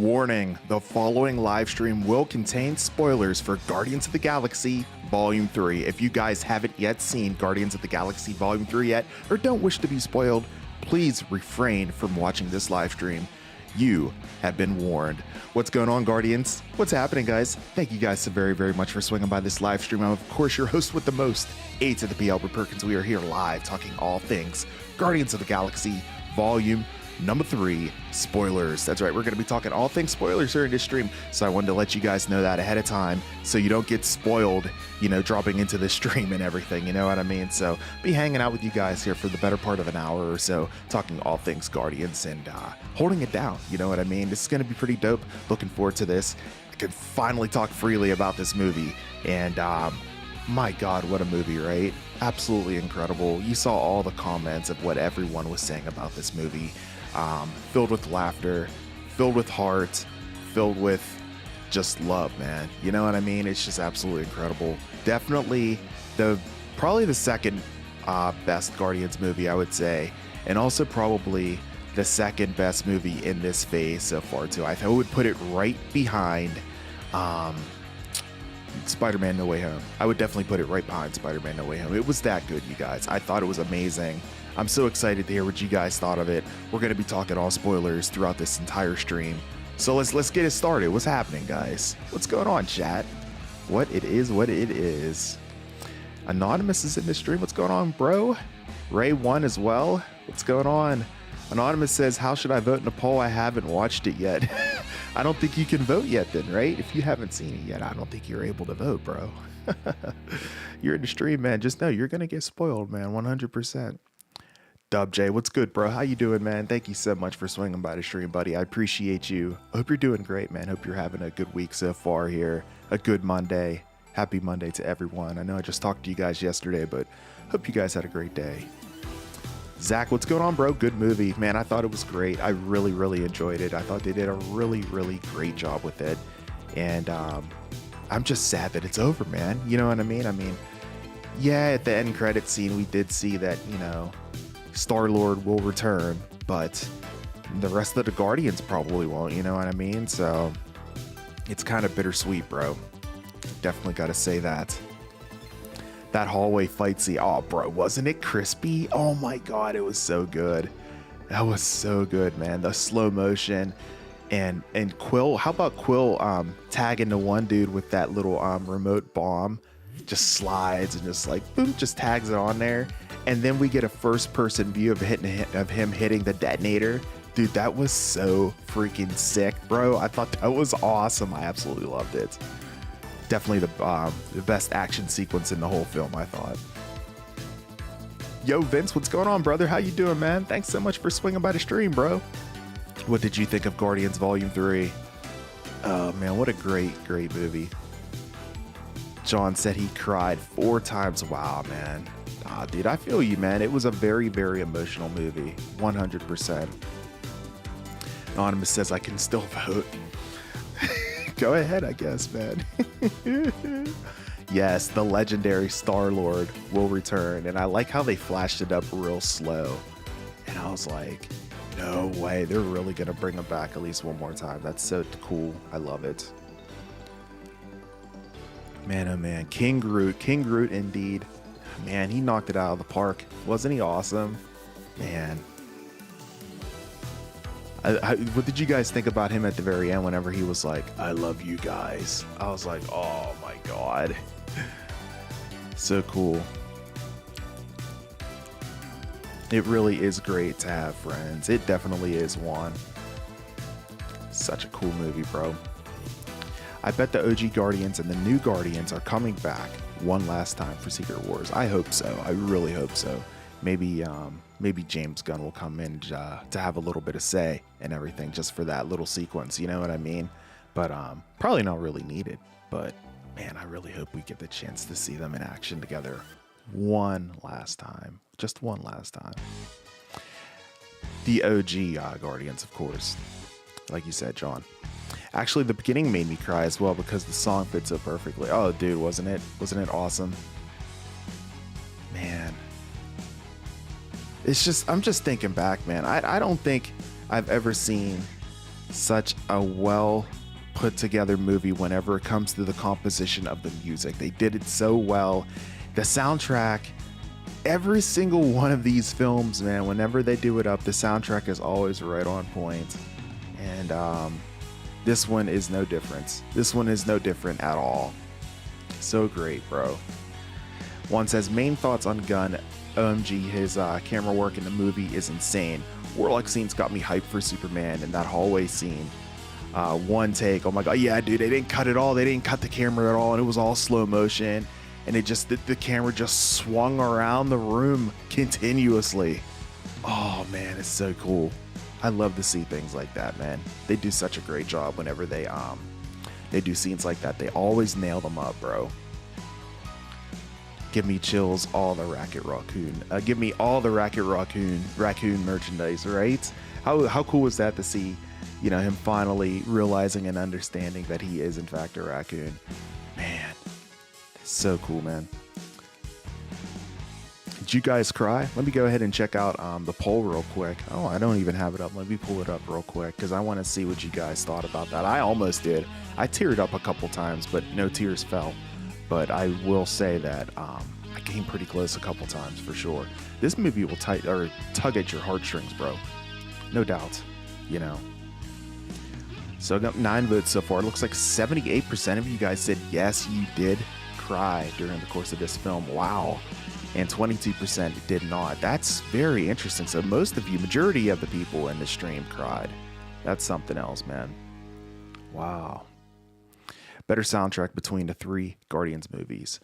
Warning, the following live stream will contain spoilers for Guardians of the Galaxy Volume 3. If you guys haven't yet seen Guardians of the Galaxy Volume 3 yet, or don't wish to be spoiled, please refrain from watching this live stream. You have been warned. What's going on, Guardians? What's happening, guys? Thank you guys so very much for swinging by this live stream. I'm, of course, your host with the most, A to the P, Albert Perkins. We are here live talking all things Guardians of the Galaxy Volume Number 3, spoilers. That's right, we're going to be talking all things spoilers here in this stream, so I wanted to let you guys know that ahead of time so you don't get spoiled, you know, dropping into the stream and everything, you know what I mean? So be hanging out with you guys here for the better part of an hour or so, talking all things Guardians and holding it down, you know what I mean? This is going to be pretty dope. Looking forward to this. I can finally talk freely about this movie, and my God, what a movie, right? Absolutely incredible. You saw all the comments of what everyone was saying about this movie. Filled with laughter, filled with heart, filled with just love, man. You know what I mean? It's just absolutely incredible. Definitely probably the second best Guardians movie, I would say, and also probably the second best movie in this phase so far too. I would put it right behind Spider-Man No Way Home. I would definitely put it right behind Spider-Man No Way Home. It was that good, you guys. I thought it was amazing. I'm so excited to hear what you guys thought of it. We're going to be talking all spoilers throughout this entire stream. So let's get it started. What's happening, guys? What's going on, chat? What it is. Anonymous is in the stream. What's going on, bro? Ray1 as well. What's going on? Anonymous says, how should I vote in a poll? I haven't watched it yet. I don't think you can vote yet then, right? If you haven't seen it yet, I don't think you're able to vote, bro. You're in the stream, man. Just know you're going to get spoiled, man. 100%. Dub J, what's good, bro? How you doing, man? Thank you so much for swinging by the stream, buddy. I appreciate you. I hope you're doing great, man. Hope you're having a good week so far here. A good Monday. Happy Monday to everyone. I know I just talked to you guys yesterday, but hope you guys had a great day. Zach, what's going on, bro? Good movie. Man, I thought it was great. I really enjoyed it. I thought they did a really great job with it. And I'm just sad that it's over, man. You know what I mean? I mean, yeah, at the end credit scene, we did see that, you know, Star-Lord will return, but the rest of the Guardians probably won't, you know what I mean? So it's kind of bittersweet, bro. Definitely got to say that. That hallway fight scene, oh, bro, wasn't it crispy? Oh my God, it was so good. That was so good, man. The slow motion and Quill. How about Quill tagging the one dude with that little remote bomb? Just slides and just like boom, just tags it on there. And then we get a first-person view of him hitting the detonator. Dude, that was so freaking sick, bro. I thought that was awesome. I absolutely loved it. Definitely the best action sequence in the whole film, I thought. Yo, Vince, what's going on, brother? How you doing, man? Thanks so much for swinging by the stream, bro. What did you think of Guardians Volume 3? Oh, man, what a great movie. John said he cried 4 times. Wow, man. Ah, dude, I feel you, man. It was a very emotional movie. 100%. Anonymous says I can still vote. Go ahead, I guess, man. Yes, the legendary Star-Lord will return. And I like how they flashed it up real slow. And I was like, no way. They're really going to bring him back at least one more time. That's so cool. I love it. Man, oh man, King Groot indeed. Man, he knocked it out of the park. Wasn't he awesome? Man. What did you guys think about him at the very end whenever he was like, I love you guys? I was like, oh my God. So cool. It really is great to have friends. It definitely is one. Such a cool movie, bro. I bet the OG Guardians and the new Guardians are coming back one last time for Secret Wars. I hope so. I really hope so. Maybe James Gunn will come in to have a little bit of say and everything just for that little sequence. You know what I mean? But probably not really needed. But man, I really hope we get the chance to see them in action together one last time. Just one last time. The OG Guardians, of course. Like you said, John. Actually, the beginning made me cry as well because the song fits so perfectly. Oh, dude, wasn't it awesome? Man. It's just, I'm just thinking back, man. I don't think I've ever seen Such a well put together movie whenever it comes to the composition of the music. They did it so well. The soundtrack, every single one of these films, man, whenever they do it up, the soundtrack is always right on point. And this one is no different. This one is no different at all. So great, bro. One says, main thoughts on Gunn. OMG, his camera work in the movie is insane. Warlock scenes got me hyped for Superman, and that hallway scene. One take, oh my god, yeah, dude, they didn't cut it all. They didn't cut the camera at all, and it was all slow motion. And it just, the camera just swung around the room continuously. Oh man, it's so cool. I love to see things like that, man. They do such a great job whenever they do scenes like that. They always nail them up, bro. Give me chills, all the Racket Raccoon. Give me all the Racket Raccoon merchandise, right? How cool was that to see, you know, him finally realizing and understanding that he is in fact a raccoon. Man, so cool, man. Did you guys cry? Let me go ahead and check out the poll real quick. Oh, I don't even have it up. Let me pull it up real quick because I want to see what you guys thought about that. I almost did. I teared up a couple times, but no tears fell. But I will say that I came pretty close a couple times for sure. This movie will tug at your heartstrings, bro. No doubt, you know. So I got 9 votes so far. It looks like 78% of you guys said yes, you did cry during the course of this film. Wow. And 22% did not. That's very interesting. So most of you, majority of the people in the stream cried. That's something else, man. Wow. Better soundtrack between the 3 Guardians movies.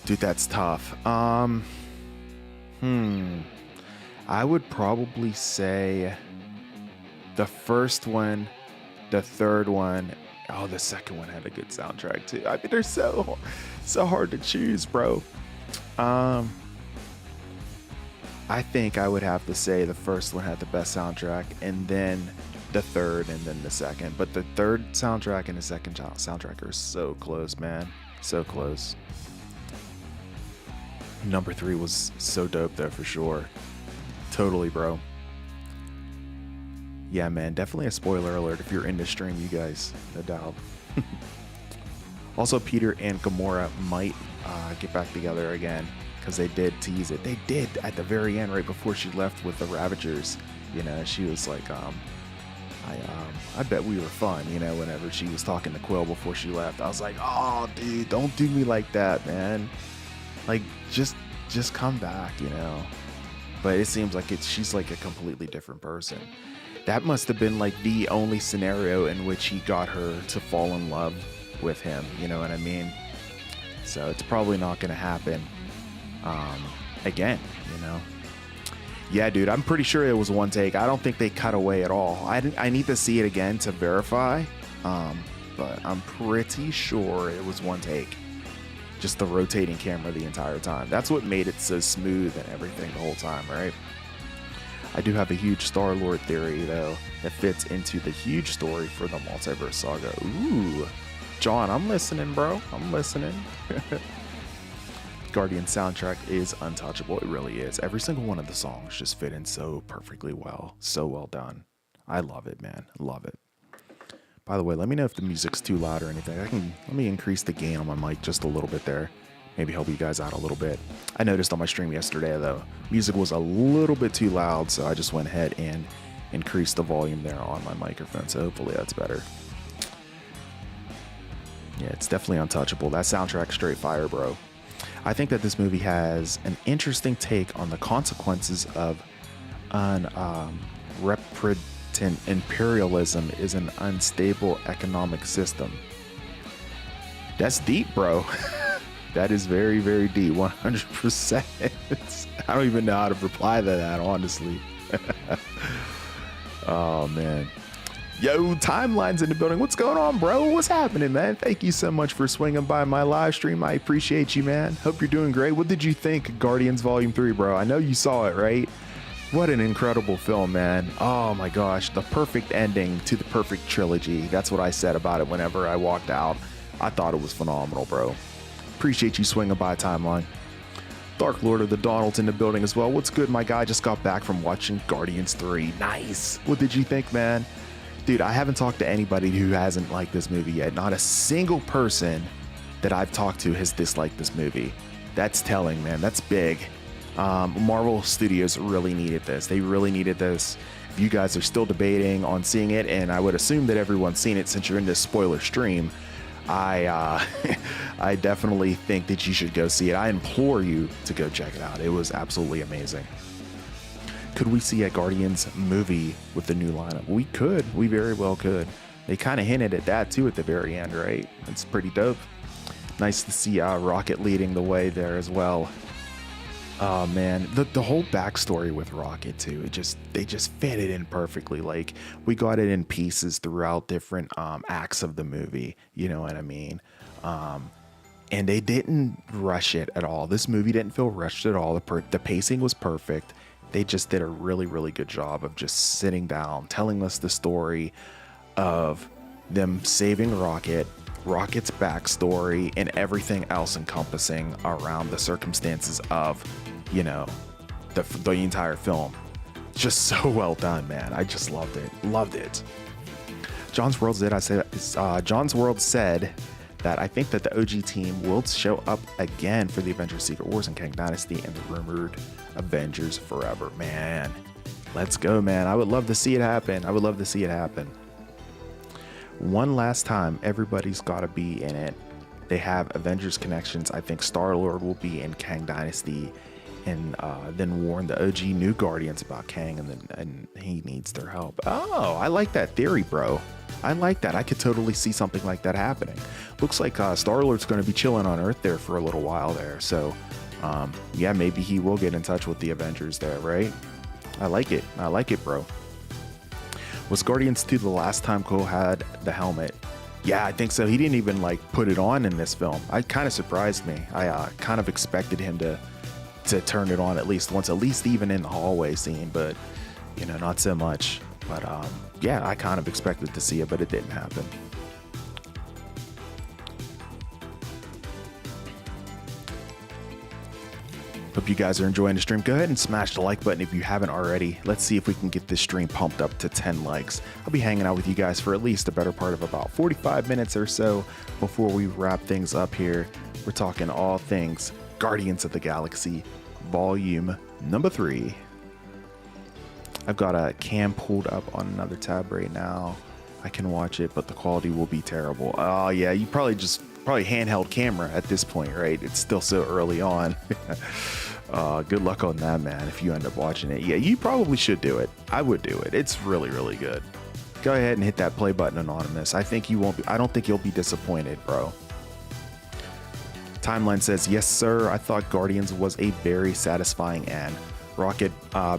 Dude, that's tough. I would probably say the first one, the third one. Oh, the second one had a good soundtrack too. I mean, they're so hard to choose, bro. I think I would have to say the first one had the best soundtrack, and then the third, and then the second. But the third soundtrack and the second soundtrack are so close, man. So close. Number 3 was so dope though, for sure. Totally, bro. Yeah, man, definitely a spoiler alert if you're in the stream, you guys, no doubt. Also, Peter and Gamora might get back together again, because they did tease it. They did at the very end, right before she left with the Ravagers. You know, she was like, I bet we were fun, you know, whenever she was talking to Quill before she left. I was like, oh, dude, don't do me like that, man. Like, just come back, you know. But it seems like she's like a completely different person. That must have been like the only scenario in which he got her to fall in love with him, you know what I mean? So it's probably not going to happen again, you know? Yeah, dude, I'm pretty sure it was one take. I don't think they cut away at all. I need to see it again to verify, but I'm pretty sure it was one take. Just the rotating camera the entire time. That's what made it so smooth and everything the whole time, right? I do have a huge Star-Lord theory, though, that fits into the huge story for the multiverse saga. Ooh. John, I'm listening, bro. I'm listening. Guardian soundtrack is untouchable. It really is. Every single one of the songs just fit in so perfectly well. So well done. I love it, man. Love it. By the way, let me know if the music's too loud or anything. Let me increase the gain on my mic just a little bit there. Maybe help you guys out a little bit. I noticed on my stream yesterday, though, music was a little bit too loud, so I just went ahead and increased the volume there on my microphone, so hopefully that's better. Yeah, it's definitely untouchable. That soundtrack straight fire, bro. I think that this movie has an interesting take on the consequences of unrepentant imperialism is an unstable economic system. That's deep, bro. That is very, very deep. 100%. I don't even know how to reply to that, honestly. Oh, man. Yo, Timeline's in the building. What's going on, bro? What's happening, man? Thank you so much for swinging by my live stream. I appreciate you, man. Hope you're doing great. What did you think of Guardians Volume 3, bro? I know you saw it, right? What an incredible film, man. Oh, my gosh. The perfect ending to the perfect trilogy. That's what I said about it whenever I walked out. I thought it was phenomenal, bro. Appreciate you swinging by, Timeline. Dark Lord of the Donald's in the building as well. What's good, my guy? Just got back from watching Guardians 3. Nice. What did you think, man? Dude, I haven't talked to anybody who hasn't liked this movie yet. Not a single person that I've talked to has disliked this movie. That's telling, man. That's big. Marvel Studios really needed this. They really needed this. If you guys are still debating on seeing it, and I would assume that everyone's seen it since you're in this spoiler stream, I I definitely think that you should go see it. I implore you to go check it out. It was absolutely amazing. Could we see a Guardians movie with the new lineup? We could. We very well could. They kind of hinted at that too at the very end, right? It's pretty dope. Nice to see Rocket leading the way there as well. Oh man, the whole backstory with Rocket too. They just fit it in perfectly. Like, we got it in pieces throughout different acts of the movie. You know what I mean? And they didn't rush it at all. This movie didn't feel rushed at all. The pacing was perfect. They just did a really, really good job of just sitting down, telling us the story of them saving Rocket, Rocket's backstory, and everything else encompassing around the circumstances of, you know, the entire film. Just so well done, man. I just loved it. Loved it. John's World said that I think that the OG team will show up again for the Avengers Secret Wars and Kang Dynasty and the rumored Avengers Forever. Man, let's go, man. I would love to see it happen. I would love to see it happen. One last time, everybody's got to be in it. They have Avengers connections. I think Star-Lord will be in Kang Dynasty, and then warn the OG new Guardians about Kang, and he needs their help. Oh, I like that theory, bro. I like that. I could totally see something like that happening. Looks like Star-Lord's going to be chilling on Earth there for a little while there. So, yeah, maybe he will get in touch with the Avengers there, right? I like it. I like it, bro. Was Guardians 2 the last time Cole had the helmet? Yeah, I think so. He didn't even like put it on in this film. It kind of surprised me. I kind of expected him to turn it on at least once, at least even in the hallway scene, but you know, not so much. But yeah, I kind of expected to see it, but it didn't happen. Hope you guys are enjoying the stream. Go ahead and smash the like button if you haven't already. Let's see if we can get this stream pumped up to 10 likes. I'll be hanging out with you guys for at least a better part of about 45 minutes or so before we wrap things up here. We're talking all things Guardians of the Galaxy Volume number 3. I've got a cam pulled up on another tab right now. I can watch it, but the quality will be terrible. Oh yeah, you probably handheld camera at this point, right? It's still so early on. Good luck on that, man, if you end up watching it. Yeah, you probably should do it. I would do it. It's really, really good. Go ahead and hit that play button, Anonymous. I don't think you'll be disappointed, bro. Timeline says, yes, sir. I thought Guardians was a very satisfying end. Rocket,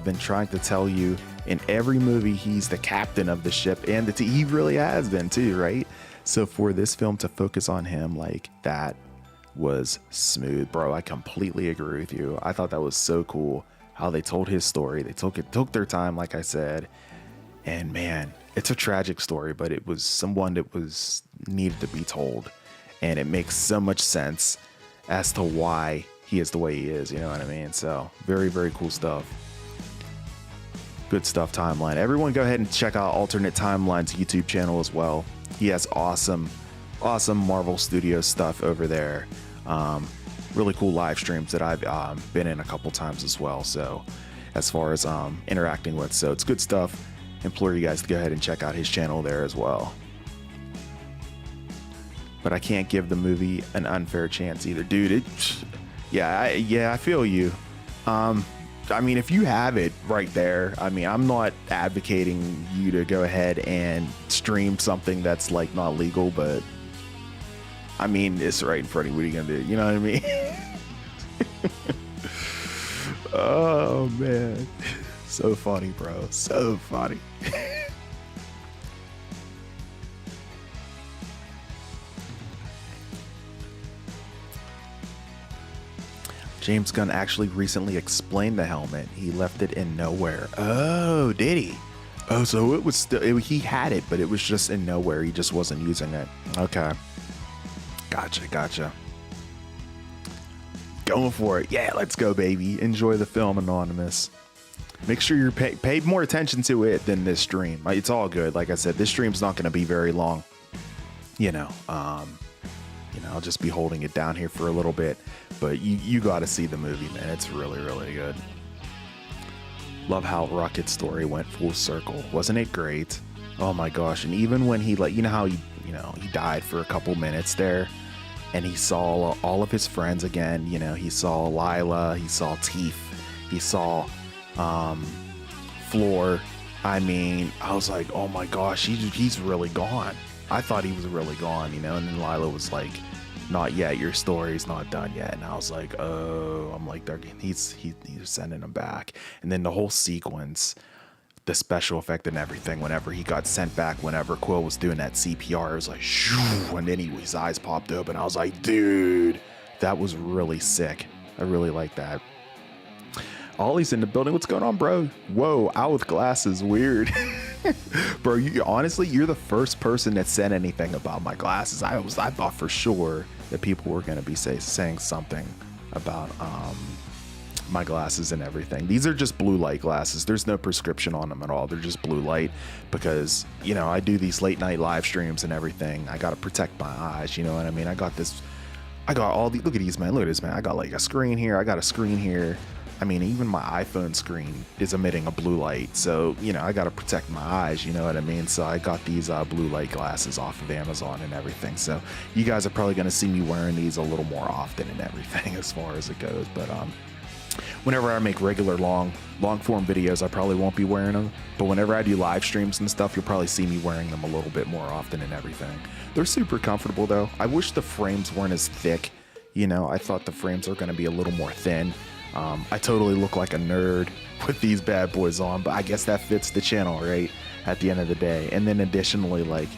been trying to tell you in every movie he's the captain of the ship, and he really has been too, right? So for this film to focus on him like that was smooth, bro. I completely agree with you. I thought that was so cool how they told his story. They took their time, like I said, and man, it's a tragic story, but it was someone that was needed to be told, and it makes so much sense as to why he is the way he is. You know what I mean? So very, very cool stuff. Good stuff, Timeline. Everyone go ahead and check out Alternate Timeline's YouTube channel as well. He has awesome Marvel Studios stuff over there. Really cool live streams that I've been in a couple times as well. So as far as interacting with, so it's good stuff. Implore you guys to go ahead and check out his channel there as well. But I can't give the movie an unfair chance either, dude. I feel you. I mean, if you have it right there, I mean, I'm not advocating you to go ahead and stream something that's like not legal, but I mean, it's right in front of you. What are you gonna do? You know what I mean? Oh man, so funny, bro. So funny. James Gunn actually recently explained the helmet. He left it in nowhere. Oh, did he? Oh, so it was still, he had it, but it was just in nowhere. He just wasn't using it. Okay. Gotcha. Going for it. Yeah, let's go, baby. Enjoy the film, Anonymous. Make sure you're pay more attention to it than this stream. It's all good. Like I said, this stream's not going to be very long. You know, I'll just be holding it down here for a little bit. But you got to see the movie, man. It's really, really good. Love how Rocket's story went full circle. Wasn't it great? Oh my gosh. And even when he, like, you know how he died for a couple minutes there, and he saw all of his friends again. You know, he saw Lila, he saw Teef, he saw Floor. I mean, I was like, oh my gosh, he's really gone. I thought he was really gone, you know. And then Lila was like, not yet, your story's not done yet. And I was like, oh, I'm like, he's sending him back. And then the whole sequence, the special effect and everything, whenever he got sent back, whenever Quill was doing that CPR, it was like, shoo, and then his eyes popped open. I was like, dude, that was really sick. I really like that. Ollie's in the building. What's going on, bro? Whoa, out with glasses. Weird. Bro, honestly, you're the first person that said anything about my glasses. I thought for sure that people were going to be saying something about my glasses and everything. These are just blue light glasses. There's no prescription on them at all. They're just blue light because, you know, I do these late night live streams and everything. I got to protect my eyes. You know what I mean? I got all these, look at these, man. Look at this, man. I got like a screen here. I got a screen here. I mean, even my iPhone screen is emitting a blue light. So, you know, I got to protect my eyes. You know what I mean? So I got these blue light glasses off of Amazon and everything. So you guys are probably going to see me wearing these a little more often and everything as far as it goes. But, whenever I make regular long form videos, I probably won't be wearing them. But whenever I do live streams and stuff, you'll probably see me wearing them a little bit more often and everything. They're super comfortable though. I wish the frames weren't as thick. You know, I thought the frames are going to be a little more thin. I totally look like a nerd with these bad boys on, but I guess that fits the channel, right? At the end of the day. And then additionally, like,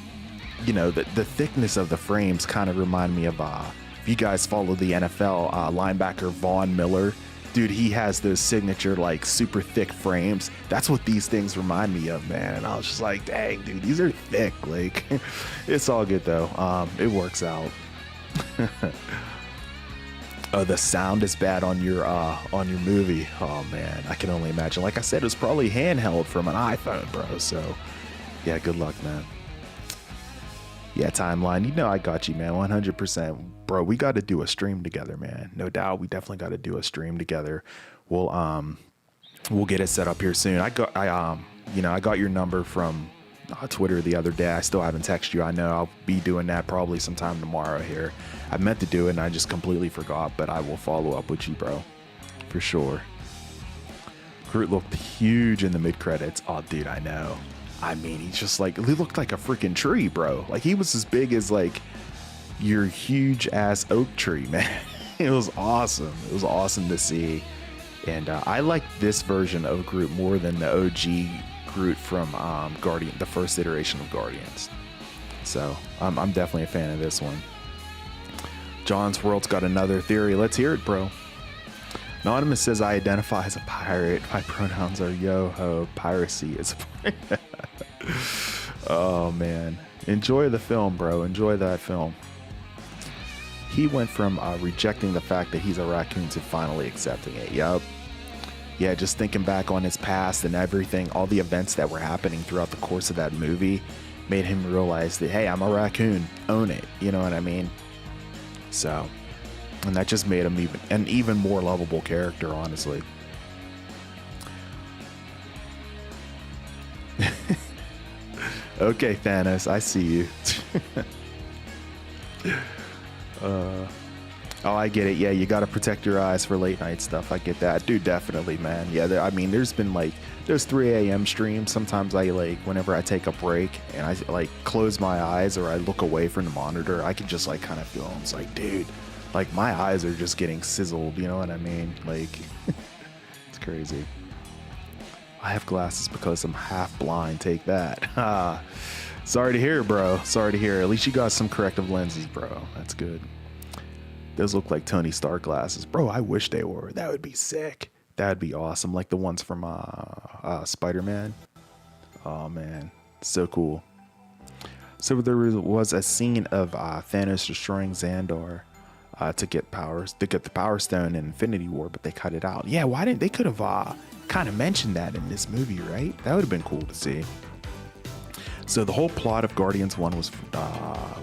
you know, the thickness of the frames kind of remind me of, if you guys follow the NFL, linebacker Von Miller. Dude, he has those signature, like, super thick frames. That's what these things remind me of, man. And I was just like, dang, dude, these are thick. Like, it's all good, though. It works out. Oh, the sound is bad on your movie. Oh, man, I can only imagine. Like I said, it was probably handheld from an iPhone, bro. So, yeah, good luck, man. Yeah, timeline. You know I got you, man. 100%. Bro, we got to do a stream together, man. No doubt. We definitely got to do a stream together. We'll get it set up here soon. I got your number from Twitter the other day. I still haven't texted you. I know I'll be doing that probably sometime tomorrow here. I meant to do it and I just completely forgot, but I will follow up with you, bro. For sure. Groot looked huge in the mid-credits. Oh, dude, I know. I mean, he's just like, he looked like a freaking tree, bro. Like, he was as big as, like, your huge-ass oak tree, man. It was awesome. It was awesome to see. And I like this version of Groot more than the OG Groot from the first iteration of Guardians. So, I'm definitely a fan of this one. John's World's got another theory. Let's hear it, bro. Anonymous says, I identify as a pirate. My pronouns are yo-ho. Piracy is oh, man. Enjoy the film, bro. Enjoy that film. He went from rejecting the fact that he's a raccoon to finally accepting it. Yup. Yeah, just thinking back on his past and everything, all the events that were happening throughout the course of that movie made him realize that, hey, I'm a raccoon. Own it. You know what I mean? So, and that just made him an even more lovable character, honestly. Okay, Thanos, I see you. Oh, I get it. Yeah, you got to protect your eyes for late night stuff. I get that. Dude, definitely, man. Yeah, I mean, there's been like, there's 3 a.m. streams. Sometimes I like, whenever I take a break and I like close my eyes or I look away from the monitor, I can just like kind of feel, it's like, dude, like my eyes are just getting sizzled. You know what I mean? Like, it's crazy. I have glasses because I'm half blind. Take that. Sorry to hear, bro. Sorry to hear. At least you got some corrective lenses, bro. That's good. Those look like Tony Stark glasses. Bro, I wish they were. That would be sick. That would be awesome. Like the ones from Spider-Man. Oh, man. So cool. So there was a scene of Thanos destroying Xandar. to get the Power Stone in Infinity War, but they cut it out. Yeah, why didn't they? Could have kind of mentioned that in this movie, right? That would have been cool to see. So the whole plot of Guardians 1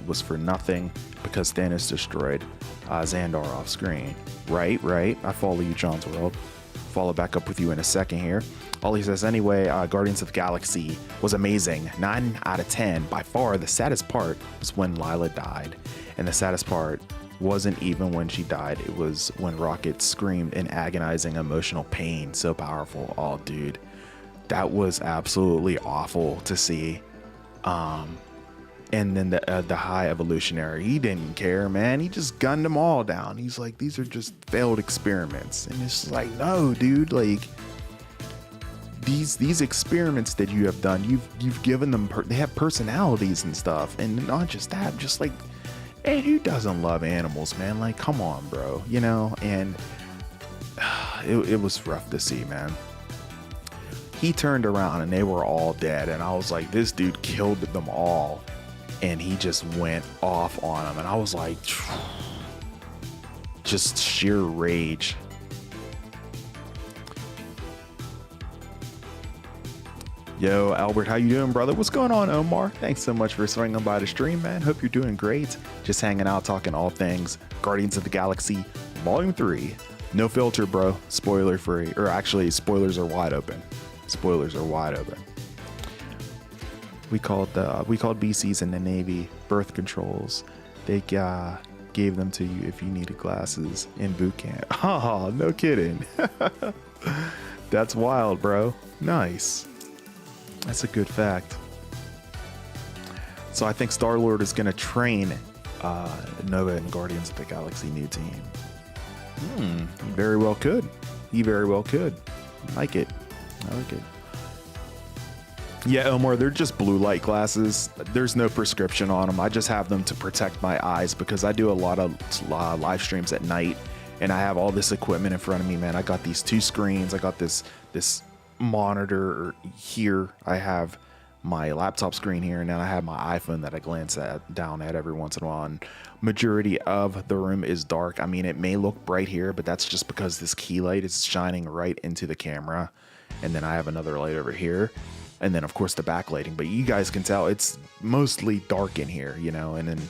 was for nothing because Thanos destroyed Xandar off screen. Right. I follow you, John's World. Follow back up with you in a second here. Ollie says, anyway, Guardians of the Galaxy was amazing. 9 out of 10. By far, the saddest part was when Lila died. And the saddest part wasn't even when she died. It was when Rocket screamed in agonizing emotional pain. So powerful. Oh, dude. That was absolutely awful to see. And then the High Evolutionary, he didn't care, man. He just gunned them all down. He's like, these are just failed experiments. And it's like, no, dude, like these experiments that you have done, you've given them, they have personalities and stuff. And not just that, just like, hey, who doesn't love animals, man? Like, come on, bro, you know? And it was rough to see, man. He turned around and they were all dead. And I was like, this dude killed them all. And he just went off on them. And I was like, just sheer rage. Yo, Albert, how you doing, brother? What's going on, Omar? Thanks so much for swinging by the stream, man. Hope you're doing great. Just hanging out, talking all things Guardians of the Galaxy Volume 3. No filter, bro. Spoiler free. Or actually, spoilers are wide open. Spoilers are wide open. We called BCs in the Navy birth controls. They gave them to you if you needed glasses in boot camp. Oh, no kidding. That's wild, bro. Nice. That's a good fact. So I think Star-Lord is going to train Nova and Guardians of the Galaxy new team. He very well could. He very well could. I like it. Yeah, Omar, they're just blue light glasses. There's no prescription on them. I just have them to protect my eyes because I do a lot of live streams at night and I have all this equipment in front of me, man. I got these two screens. I got this monitor here. I have my laptop screen here, and then I have my iPhone that I glance down at every once in a while. And majority of the room is dark. I mean, it may look bright here, but that's just because this key light is shining right into the camera. And then I have another light over here. And then, of course, the backlighting. But you guys can tell it's mostly dark in here, you know. And then,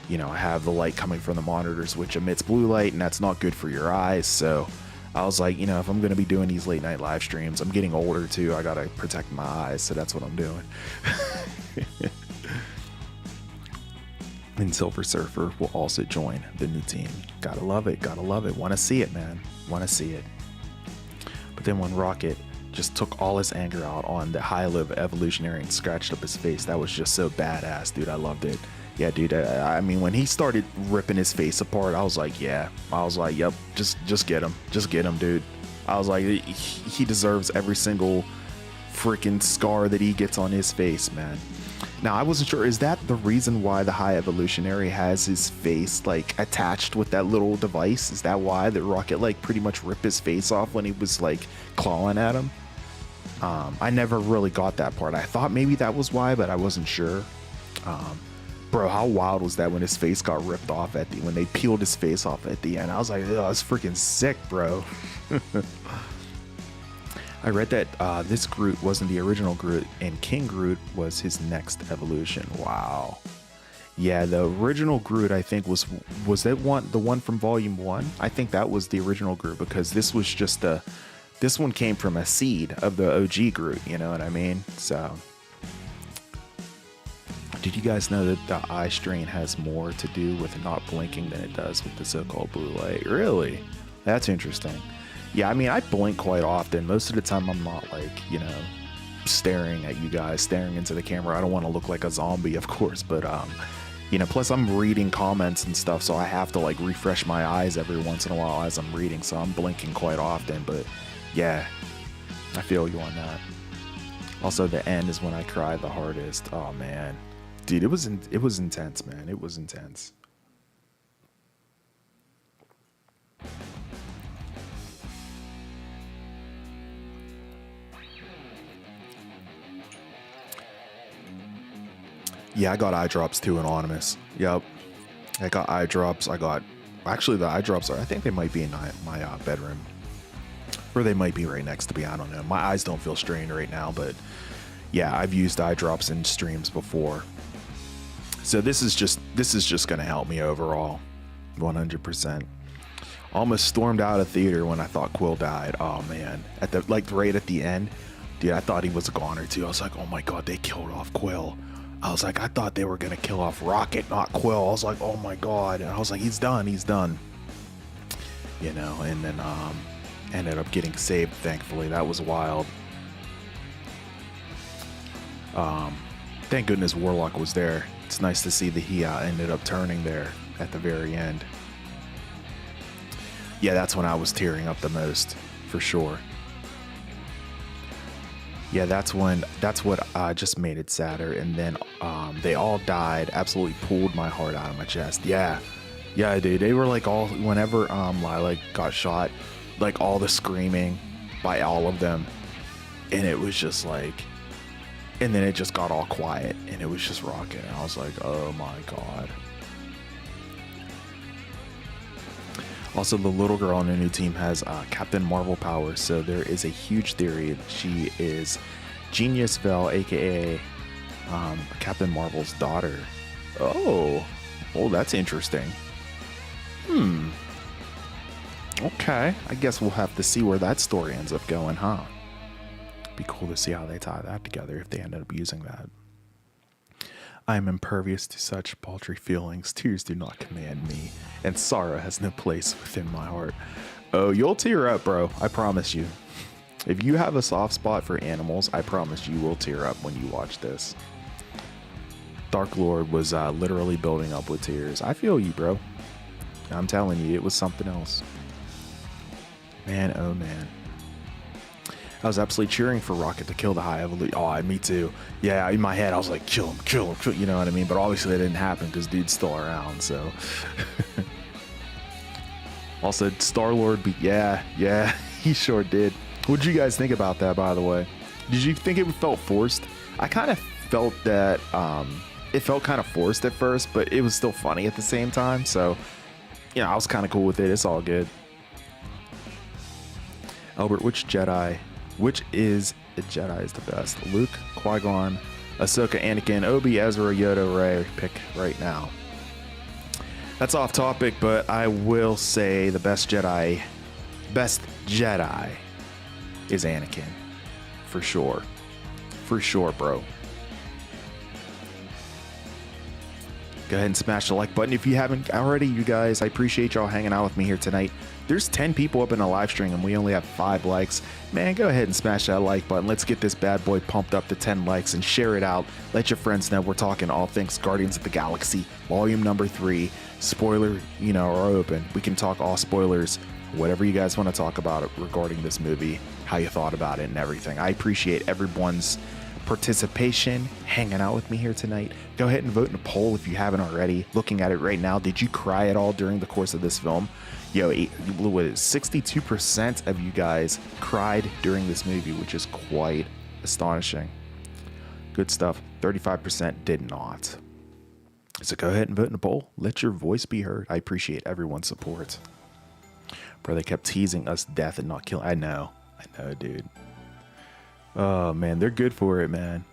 you know, I have the light coming from the monitors, which emits blue light, and that's not good for your eyes. So I was like, you know, if I'm going to be doing these late night live streams, I'm getting older too. I got to protect my eyes. So that's what I'm doing. And Silver Surfer will also join the new team. Gotta love it. Gotta love it. Want to see it, man. Want to see it. But then when Rocket just took all his anger out on the High Evolutionary and scratched up his face, that was just so badass, dude. I loved it. Yeah, dude. I mean, when he started ripping his face apart, I was like, yeah. I was like, yep, just get him. Just get him, dude. I was like, he deserves every single freaking scar that he gets on his face, man. Now, I wasn't sure, is that the reason why the High Evolutionary has his face, like, attached with that little device? Is that why the Rocket, like, pretty much ripped his face off when he was, like, clawing at him? I never really got that part. I thought maybe that was why, but I wasn't sure. Bro, how wild was that when his face got ripped off when they peeled his face off at the end? I was like, oh, that's freaking sick, bro. I read that this Groot wasn't the original Groot, and King Groot was his next evolution. Wow. Yeah, the original Groot, I think, was that the one from Volume 1? I think that was the original Groot, because this was just this one came from a seed of the OG Groot, you know what I mean? So, did you guys know that the eye strain has more to do with not blinking than it does with the so-called blue light? Really? That's interesting. Yeah, I mean, I blink quite often. Most of the time, I'm not, like, you know, staring at you guys, staring into the camera. I don't want to look like a zombie, of course, but, you know, plus I'm reading comments and stuff, so I have to, like, refresh my eyes every once in a while as I'm reading, so I'm blinking quite often, but yeah, I feel you on that. Also, the end is when I cry the hardest. Oh, man. Dude, it was intense, man. It was intense. Yeah, I got eye drops too, Anonymous. Yep. I got eye drops. I got Actually, the eye drops are, I think they might be in my bedroom. Or they might be right next to me. I don't know. My eyes don't feel strained right now, but yeah, I've used eye drops in streams before. So this is just going to help me overall. 100%. Almost stormed out of theater when I thought Quill died. Oh man, right at the end, dude, I thought he was a goner too. I was like, oh my god, they killed off Quill. I was like, I thought they were gonna kill off Rocket, not Quill. I was like, oh my god. And I was like, he's done. You know, and then ended up getting saved, thankfully. That was wild. Thank goodness Warlock was there. It's nice to see that he ended up turning there at the very end. Yeah, that's when I was tearing up the most, for sure. Yeah, that's what just made it sadder. And then they all died. Absolutely pulled my heart out of my chest. Yeah, dude. They were like all, whenever Lilac got shot, like all the screaming by all of them, and it was just like, and then it just got all quiet, and it was just Rocket. And I was like, oh my god. Also, the little girl on the new team has Captain Marvel powers, so there is a huge theory that she is Genius Vel, aka Captain Marvel's daughter. Oh, that's interesting. Okay, I guess we'll have to see where that story ends up going, huh? Be cool to see how they tie that together if they ended up using that. I am impervious to such paltry feelings. Tears do not command me, and sorrow has no place within my heart. Oh, you'll tear up, bro. I promise you. If you have a soft spot for animals, I promise you will tear up when you watch this. Dark Lord was literally building up with tears. I feel you, bro. I'm telling you, it was something else. Man, oh man. I was absolutely cheering for Rocket to kill the High Evolution. Oh, me too. Yeah, in my head, I was like, kill him, you know what I mean? But obviously that didn't happen because dude's still around, so. Also, Star-Lord, yeah, he sure did. What did you guys think about that, by the way? Did you think it felt forced? I kind of felt that it felt kind of forced at first, but it was still funny at the same time, so, you know, I was kind of cool with it. It's all good. Albert, which is the Jedi is the best? Luke, Qui-Gon, Ahsoka, Anakin, Obi, Ezra, Yoda, Rey. Pick right now. That's off topic, but I will say the best Jedi is Anakin. For sure. For sure, bro. Go ahead and smash the like button if you haven't already, you guys. I appreciate y'all hanging out with me here tonight. There's 10 people up in the live stream and we only have 5 likes. Man, go ahead and smash that like button. Let's get this bad boy pumped up to 10 likes and share it out. Let your friends know we're talking all things Guardians of the Galaxy, volume number 3. Spoiler, are open. We can talk all spoilers, whatever you guys want to talk about regarding this movie, how you thought about it and everything. I appreciate everyone's participation, hanging out with me here tonight. Go ahead and vote in a poll if you haven't already. Looking at it right now, did you cry at all during the course of this film? Yo, what is 62% of you guys cried during this movie, which is quite astonishing. Good stuff. 35% did not. So go ahead and vote in a poll. Let your voice be heard. I appreciate everyone's support. Bro, they kept teasing us death and not killing. I know, dude. Oh man, they're good for it, man.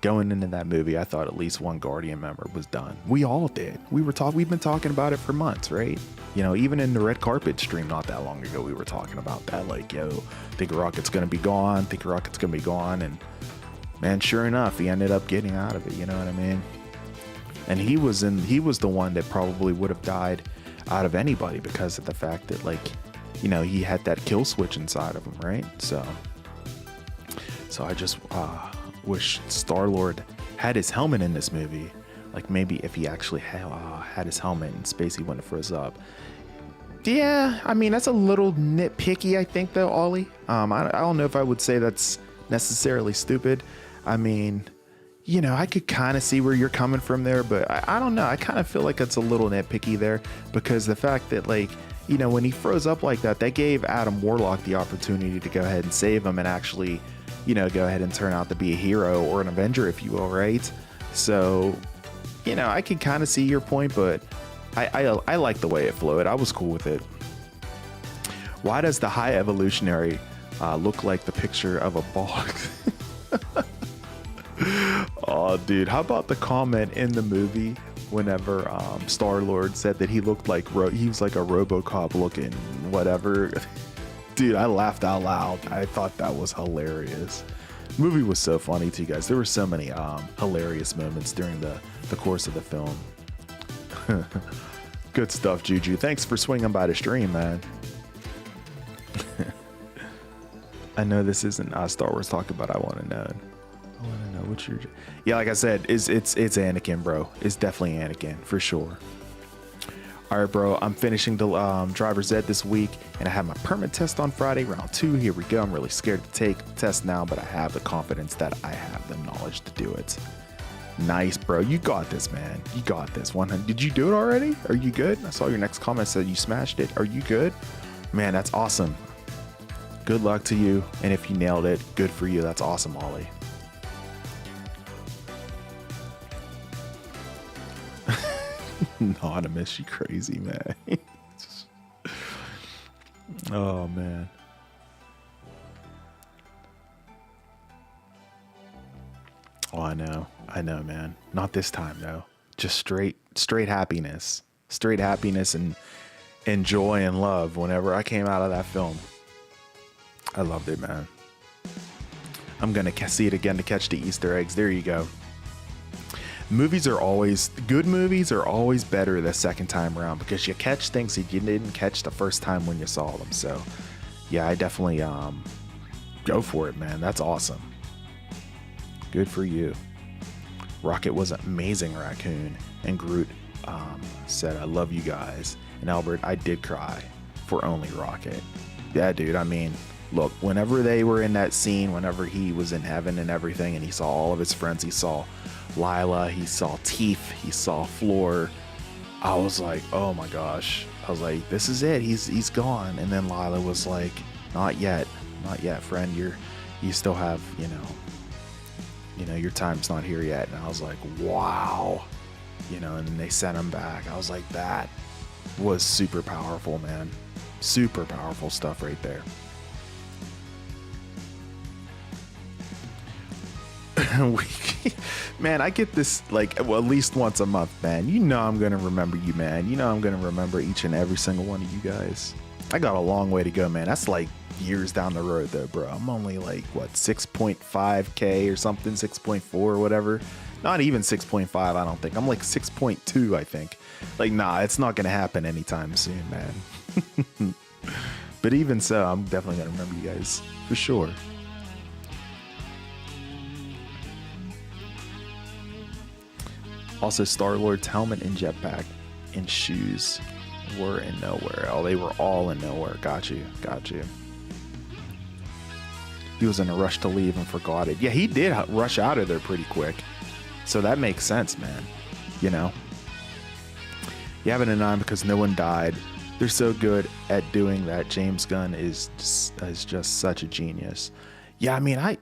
Going into that movie, I thought at least one Guardian member was done. We all did. We've been talking about it for months, right? Even in the red carpet stream not that long ago, we were talking about that. Like, yo, think Rocket's gonna be gone. And man, sure enough, he ended up getting out of it. You know what I mean? And he was the one that probably would have died out of anybody because of the fact that, like, he had that kill switch inside of him, right? So I just wish Star-Lord had his helmet in this movie. Like, maybe if he actually had his helmet and Spacey wouldn't have froze up. Yeah, I mean, that's a little nitpicky, I think, though, Ollie. I don't know if I would say that's necessarily stupid. I mean, I could kind of see where you're coming from there, but I don't know. I kind of feel like it's a little nitpicky there because the fact that, like, when he froze up like that, that gave Adam Warlock the opportunity to go ahead and save him and actually, go ahead and turn out to be a hero or an Avenger, if you will, right? So, I could kind of see your point, but I like the way it flowed. I was cool with it. Why does the High Evolutionary look like the picture of a bog? Oh, dude, how about the comment in the movie whenever Star-Lord said that he looked like he was like a RoboCop looking whatever? Dude, I laughed out loud. I thought that was hilarious. The movie was so funny to you guys. There were so many hilarious moments during the course of the film. Good stuff, Juju. Thanks for swinging by the stream, man. I know this isn't Star Wars talking, but I want to know. I want to know what you're. Yeah, like I said, it's Anakin, bro. It's definitely Anakin for sure. All right, bro. I'm finishing the driver's ed this week, and I have my permit test on Friday, round 2. Here we go. I'm really scared to take the test now, but I have the confidence that I have the knowledge to do it. Nice, bro. You got this, man. You got this. 100. Did you do it already? Are you good? I saw your next comment said you smashed it. Are you good? Man, that's awesome. Good luck to you. And if you nailed it, good for you. That's awesome, Ollie. Anonymous, you crazy, man. Oh, man. Oh, I know, man. Not this time, though. Just straight happiness, and joy and love. Whenever I came out of that film, I loved it, man. I'm gonna see it again to catch the Easter eggs. There you go. Good movies are always better the second time around because you catch things that you didn't catch the first time when you saw them. So, yeah, I definitely go for it, man. That's awesome. Good for you. Rocket was an amazing raccoon. And Groot said, I love you guys. And Albert, I did cry for only Rocket. Yeah, dude. I mean, look, whenever they were in that scene, whenever he was in heaven and everything, and he saw all of his friends, he saw Lila, he saw Teef, he saw Floor. I was like, oh my gosh. I was like, this is it. He's gone. And then Lila was like, not yet, friend. You still have, you know, your time's not here yet. And I was like, wow. And then they sent him back. I was like, that was super powerful, man. Super powerful stuff right there. Man, I get this at least once a month, man. I'm gonna remember you, man. I'm gonna remember each and every single one of you guys. I got a long way to go, man. That's like years down the road though, bro. I'm only 6.5k or something, 6.4 or whatever. Not even 6.5, I don't think. I'm 6.2, I think. Nah, it's not gonna happen anytime soon, man. But even so, I'm definitely gonna remember you guys for sure. Also, Star-Lord's helmet and jetpack and shoes were in nowhere. Oh, they were all in nowhere. Got you. He was in a rush to leave and forgot it. Yeah, he did rush out of there pretty quick. So that makes sense, man. You have it in 9 because no one died. They're so good at doing that. James Gunn is just such a genius. Yeah, I mean, I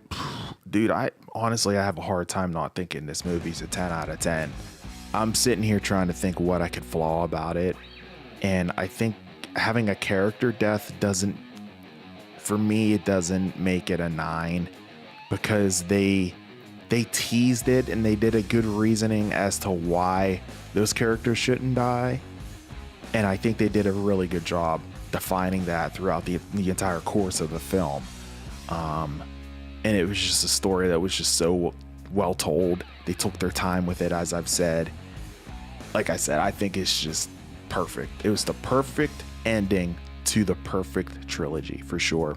honestly have a hard time not thinking this movie's a 10 out of 10. I'm sitting here trying to think what I could flaw about it. And I think having a character death doesn't make it a 9 because they teased it and they did a good reasoning as to why those characters shouldn't die. And I think they did a really good job defining that throughout the entire course of the film. And it was just a story that was just so well told. They took their time with it, as I've said. Like I said, I think it's just perfect. It was the perfect ending to the perfect trilogy, for sure.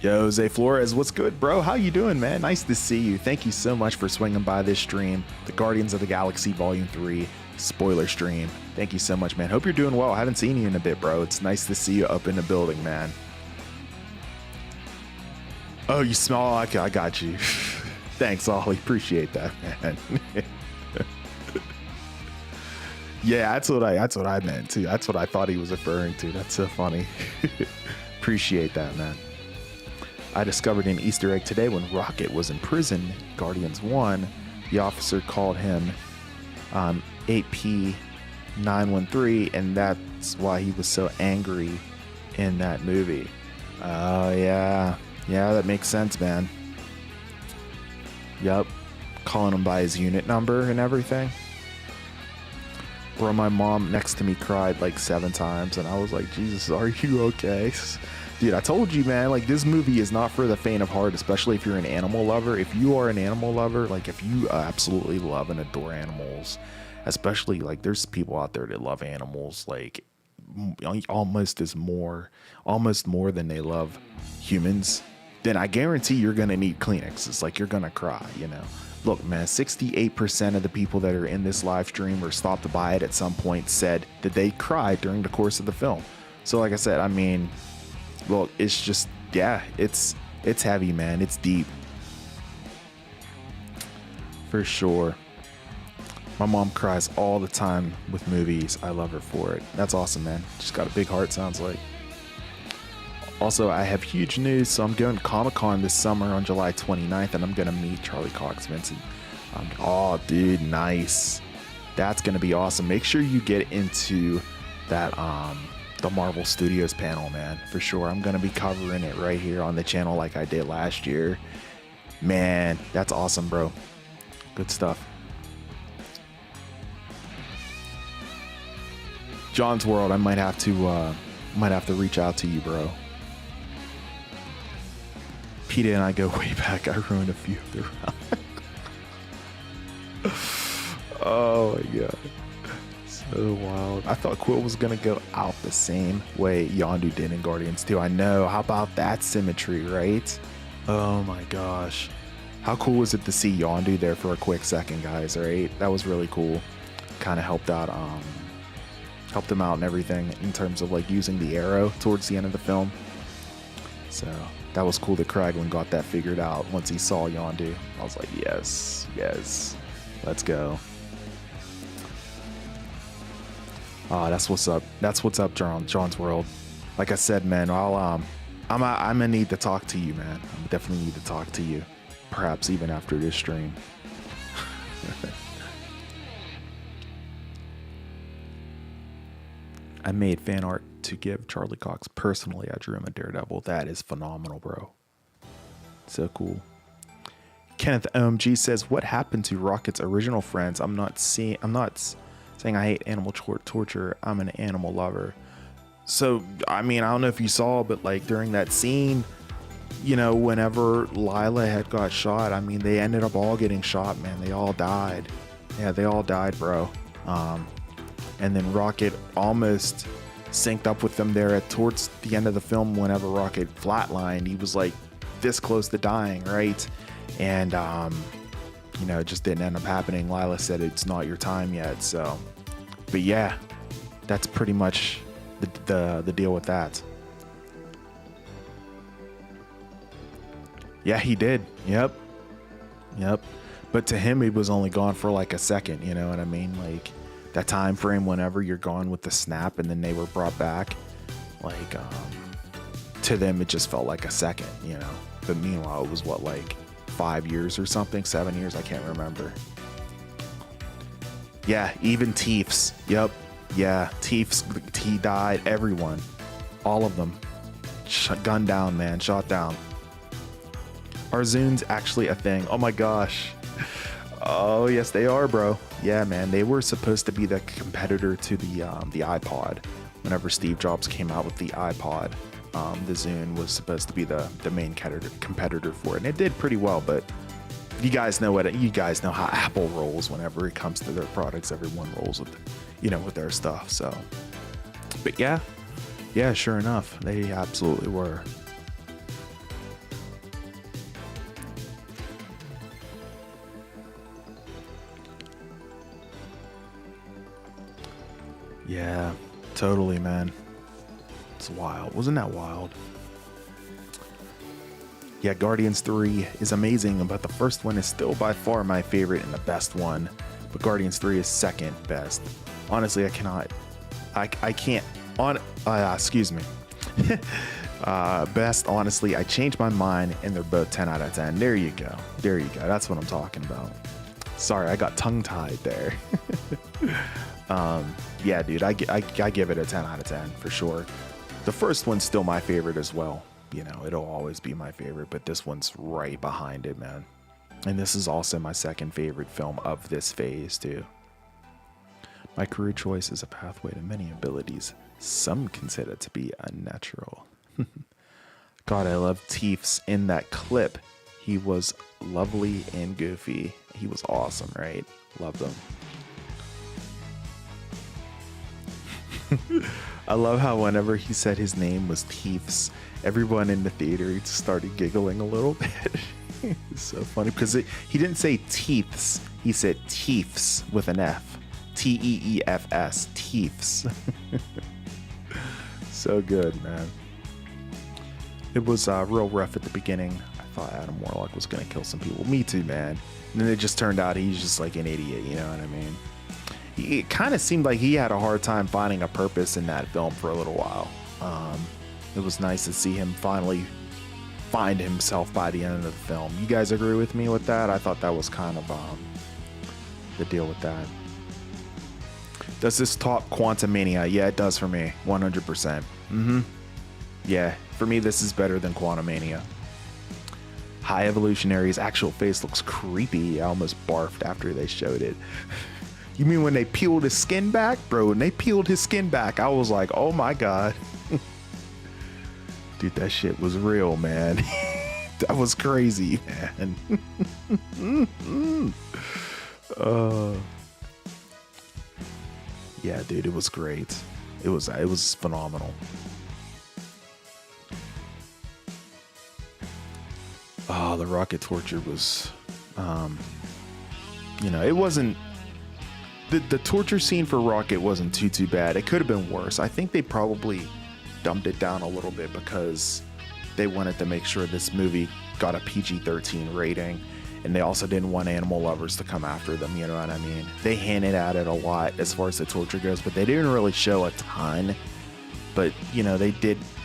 Yo, Jose Flores, what's good, bro? How you doing, man? Nice to see you. Thank you so much for swinging by this stream. The Guardians of the Galaxy Volume 3 spoiler stream. Thank you so much, man. Hope you're doing well. I haven't seen you in a bit, bro. It's nice to see you up in the building, man. Oh, you smell. Okay, I got you. Thanks, Ollie. Appreciate that, man. Yeah, that's what I meant too. That's what I thought he was referring to. That's so funny. Appreciate that, man. I discovered an Easter egg today when Rocket was in prison, Guardians 1, the officer called him 8P913, and that's why he was so angry in that movie. Oh, yeah. Yeah, that makes sense, man. Yep. Calling him by his unit number and everything. Bro, my mom next to me cried like 7 times, and I was like, Jesus, are you okay? Dude, I told you, man, like, this movie is not for the faint of heart, especially if you're an animal lover. If you are an animal lover, like, if you absolutely love and adore animals, especially, like, there's people out there that love animals, like, almost more than they love humans, then I guarantee you're gonna need Kleenex. It's like you're gonna cry, you know. Look, man, 68% of the people that are in this live stream or stopped by it at some point said that they cried during the course of the film. So like I said, I mean, look, it's just, yeah, it's heavy, man. It's deep. For sure. My mom cries all the time with movies. I love her for it. That's awesome, man. She's got a big heart, sounds like. Also, I have huge news. So I'm going to Comic-Con this summer on July 29th, and I'm going to meet Charlie Cox Vincent. Oh, dude, nice. That's going to be awesome. Make sure you get into that, the Marvel Studios panel, man, for sure. I'm going to be covering it right here on the channel like I did last year. Man, that's awesome, bro. Good stuff. John's World, I might have to reach out to you, bro. Peter and I go way back. I ruined a few of the rounds. Oh my god. So wild. I thought Quill was gonna go out the same way Yondu did in Guardians 2. I know. How about that symmetry, right? Oh my gosh. How cool was it to see Yondu there for a quick second, guys, right? That was really cool. Kind of helped him out and everything in terms of like using the arrow towards the end of the film. So that was cool that Kraglin got that figured out once he saw Yondu. I was like, yes, let's go. That's what's up. That's what's up, John's World. Like I said, man, I'm gonna need to talk to you, man. I definitely need to talk to you, perhaps even after this stream. I made fan art to give Charlie Cox personally. I drew him a Daredevil. That is phenomenal, bro. So cool. Kenneth OMG says, what happened to Rocket's original friends? I'm not saying I hate animal torture. I'm an animal lover. So, I mean, I don't know if you saw, but like during that scene, you know, whenever Lila had got shot, I mean, they ended up all getting shot, man. They all died. Yeah, they all died, bro. And then Rocket almost synced up with them there towards the end of the film. Whenever Rocket flatlined, he was like this close to dying, right? And you know, it just didn't end up happening. Lila said it's not your time yet. So, but yeah, that's pretty much the deal with that. Yeah, he did. Yep. But to him, he was only gone for like a second. You know what I mean? Like that time frame whenever you're gone with the snap and then they were brought back, like to them it just felt like a second, you know. But meanwhile, it was what, like 5 years or something, 7 years, I can't remember. Yeah, even Teefs. Yep. Yeah, Teefs, he died. Everyone, all of them, gunned down, man, shot down. Are Zunes actually a thing? Oh my gosh. Oh yes, they are, bro. Yeah, man, they were supposed to be the competitor to the iPod. Whenever Steve Jobs came out with the iPod, the Zune was supposed to be the main competitor for it, and it did pretty well. But you guys know how Apple rolls whenever it comes to their products. Everyone rolls with, you know, with their stuff. So, but yeah, sure enough, they absolutely were. Yeah, totally, man. It's wild. Wasn't that wild? Yeah, Guardians 3 is amazing, but the first one is still by far my favorite and the best one. But Guardians 3 is second best. Honestly, I can't, excuse me. Best, honestly, I changed my mind and they're both 10 out of 10. There you go. That's what I'm talking about. Sorry, I got tongue-tied there. Yeah, dude, I give it a 10 out of 10 for sure. The first one's still my favorite as well. You know, it'll always be my favorite, but this one's right behind it, man. And this is also my second favorite film of this phase, too. My career choice is a pathway to many abilities some consider to be unnatural. God, I love Teefs in that clip. He was lovely and goofy. He was awesome, right? Loved him. I love how whenever he said his name was Teefs, everyone in the theater just started giggling a little bit. It's so funny because he didn't say teeths, he said Teefs with an F. Teefs. Teefs. So good, man. It was real rough at the beginning. I thought Adam Warlock was going to kill some people. Me too, man. And then it just turned out he's just like an idiot, you know what I mean? It kind of seemed like he had a hard time finding a purpose in that film for a little while. It was nice to see him finally find himself by the end of the film. You guys agree with me with that? I thought that was kind of the deal with that. Does this top Quantumania? Yeah, it does for me. 100%. Yeah, for me, this is better than Quantumania. High Evolutionary's actual face looks creepy. I almost barfed after they showed it. You mean when they peeled his skin back? Bro, when they peeled his skin back, I was like, oh my God. Dude, that shit was real, man. That was crazy, man. Yeah, dude, it was great. It was phenomenal. Oh, the rocket torture was, you know, it wasn't, the torture scene for Rocket wasn't too bad. It could have been worse. I think they probably dumbed it down a little bit because they wanted to make sure this movie got a PG-13 rating, and they also didn't want animal lovers to come after them, you know what I mean? They hinted at it a lot as far as the torture goes, but they didn't really show a ton. But, you know, they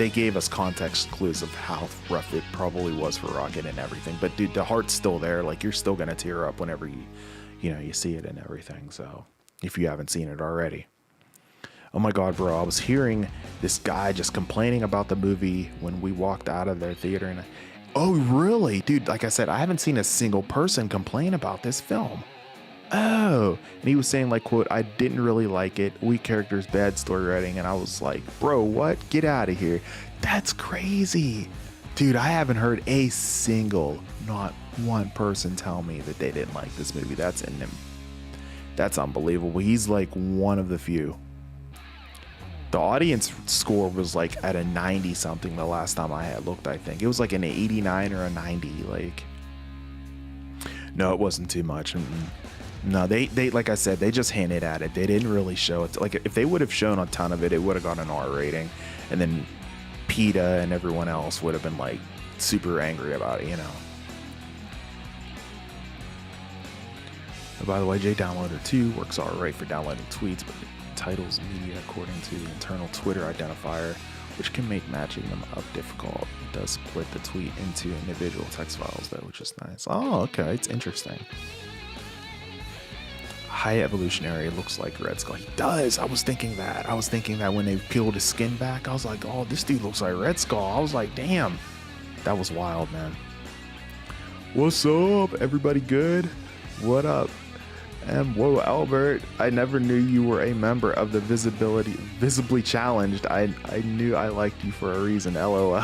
gave us context clues of how rough it probably was for Rocket and everything. But dude, the heart's still there. Like, you're still gonna tear up whenever you see it and everything. So if you haven't seen it already. Oh my God, bro, I was hearing this guy just complaining about the movie when we walked out of their theater, and oh really? Dude, like I said, I haven't seen a single person complain about this film. Oh, and he was saying, like, quote, I didn't really like it, weak characters, bad story writing. And I was like, bro, what? Get out of here. That's crazy. Dude, I haven't heard a single, not one person tell me that they didn't like this movie. That's in him. That's unbelievable. He's like one of the few. The audience score was like at a 90 something the last time I had looked. I think it was like an 89 or a 90. Like, no, it wasn't too much. No, they like I said, they just hinted at it. They didn't really show it. Like, if they would have shown a ton of it, it would have got an R rating, and then PETA and everyone else would have been like super angry about it, you know. And by the way, JDownloader 2 works alright for downloading tweets, but it titles media according to the internal Twitter identifier, which can make matching them up difficult. It does split the tweet into individual text files though, which is nice. Oh, okay, it's interesting. High Evolutionary looks like Red Skull. He does. I was thinking that when they peeled his skin back, I was like, oh, this dude looks like Red Skull. I was like, damn, that was wild, man. What's up? Everybody good? What up? And whoa, Albert, I never knew you were a member of the Visibly Challenged. I knew I liked you for a reason, LOL.